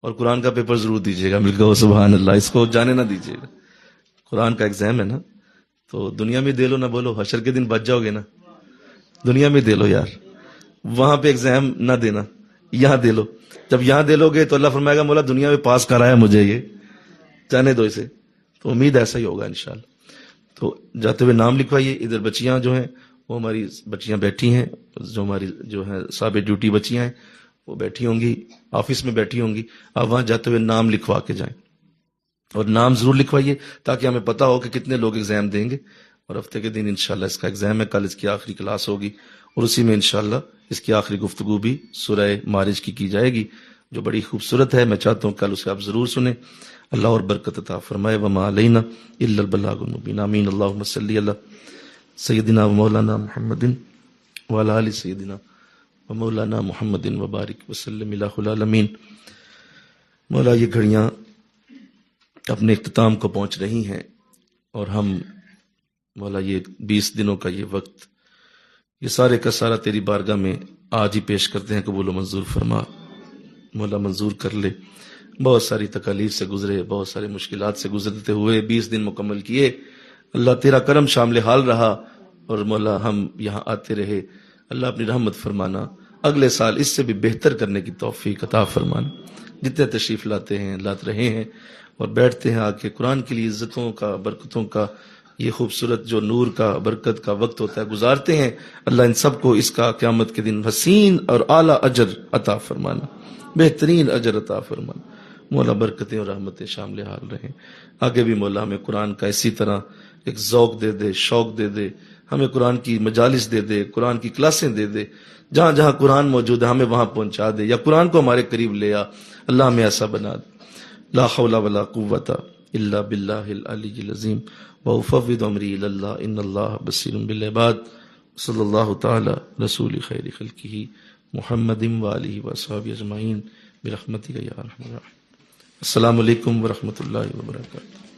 اور قرآن کا پیپر ضرور دیجیے گا، مل کر سبحان اللہ، اس کو جانے نہ دیجیے گا۔ قرآن کا ایگزام ہے نا، تو دنیا میں دے لو نہ بولو، حشر کے دن بچ جاؤ گے نا، دنیا میں دے لو یار، وہاں پہ ایگزام نہ دینا، یہاں دے لو۔ جب یہاں دے لو گے تو اللہ فرمائے گا مولا دنیا میں پاس کرایا مجھے، یہ جانے دو اسے۔ تو امید ایسا ہی ہوگا انشاءاللہ۔ تو جاتے ہوئے نام لکھوائیے۔ ادھر بچیاں جو ہیں وہ ہماری بچیاں بیٹھی ہیں، جو ہماری جو ہیں صاحب ڈیوٹی بچیاں ہیں وہ بیٹھی ہوں گی، آفس میں بیٹھی ہوں گی، آپ وہاں جاتے ہوئے نام لکھوا کے جائیں، اور نام ضرور لکھوائیے تاکہ ہمیں پتہ ہو کہ کتنے لوگ ایگزام دیں گے۔ اور ہفتے کے دن انشاءاللہ اس کا ایگزام ہے، کل اس کی آخری کلاس ہوگی، اور اسی میں انشاءاللہ اس کی آخری گفتگو بھی سورہ معارج کی جائے گی۔ جو بڑی خوبصورت ہے. میں چاہتا ہوں کل اسے آپ ضرور سنیں. اللہ اور برکت عطا فرمائے. وما علینا الا البلاغ المبین. آمین. اللہم صلی علی سیدنا و مولانا محمد وعلی آل سیدنا و مولانا محمد وبارک وسلم الہ العالمین. مولا یہ گھڑیاں اپنے اختتام کو پہنچ رہی ہیں اور ہم مولا یہ 20 دنوں کا یہ وقت یہ سارے کا سارا تیری بارگاہ میں آج ہی پیش کرتے ہیں. قبول و منظور فرما مولا، منظور کر لے. بہت ساری تکالیف سے گزرے، بہت سارے مشکلات سے گزرتے ہوئے 20 دن مکمل کیے. اللہ تیرا کرم شامل حال رہا اور مولا ہم یہاں آتے رہے. اللہ اپنی رحمت فرمانا، اگلے سال اس سے بھی بہتر کرنے کی توفیق عطا فرمانا. جتنے تشریف لاتے ہیں، لاتے رہے ہیں اور بیٹھتے ہیں آ کے قرآن کے لیے عزتوں کا، برکتوں کا یہ خوبصورت جو نور کا، برکت کا وقت ہوتا ہے گزارتے ہیں. اللہ ان سب کو اس کا قیامت کے دن حسین اور اعلیٰ اجر عطا فرمانا، بہترین اجر عطا فرمانا. مولا برکتیں اور رحمتیں شامل حال رہیں. آگے بھی مولا ہمیں قرآن کا اسی طرح ایک ذوق دے دے، شوق دے دے. ہمیں قرآن کی مجالس دے دے، قرآن کی کلاسیں دے دے. جہاں جہاں قرآن موجود ہے ہمیں وہاں پہنچا دے، یا قرآن کو ہمارے قریب لے آ. اللہ ہمیں ایسا بنا دے. لا حول ولا قوت الا باللہ العلی العظیم. وافوض امری الی اللہ ان اللہ بصیر بالعباد. صلی اللہ تعالی رسول خیر خلقہ محمد وآلہ وصحبہ اجمعین برحمتک یا ارحم الراحمین. السلام علیکم ورحمۃ اللہ وبرکاتہ.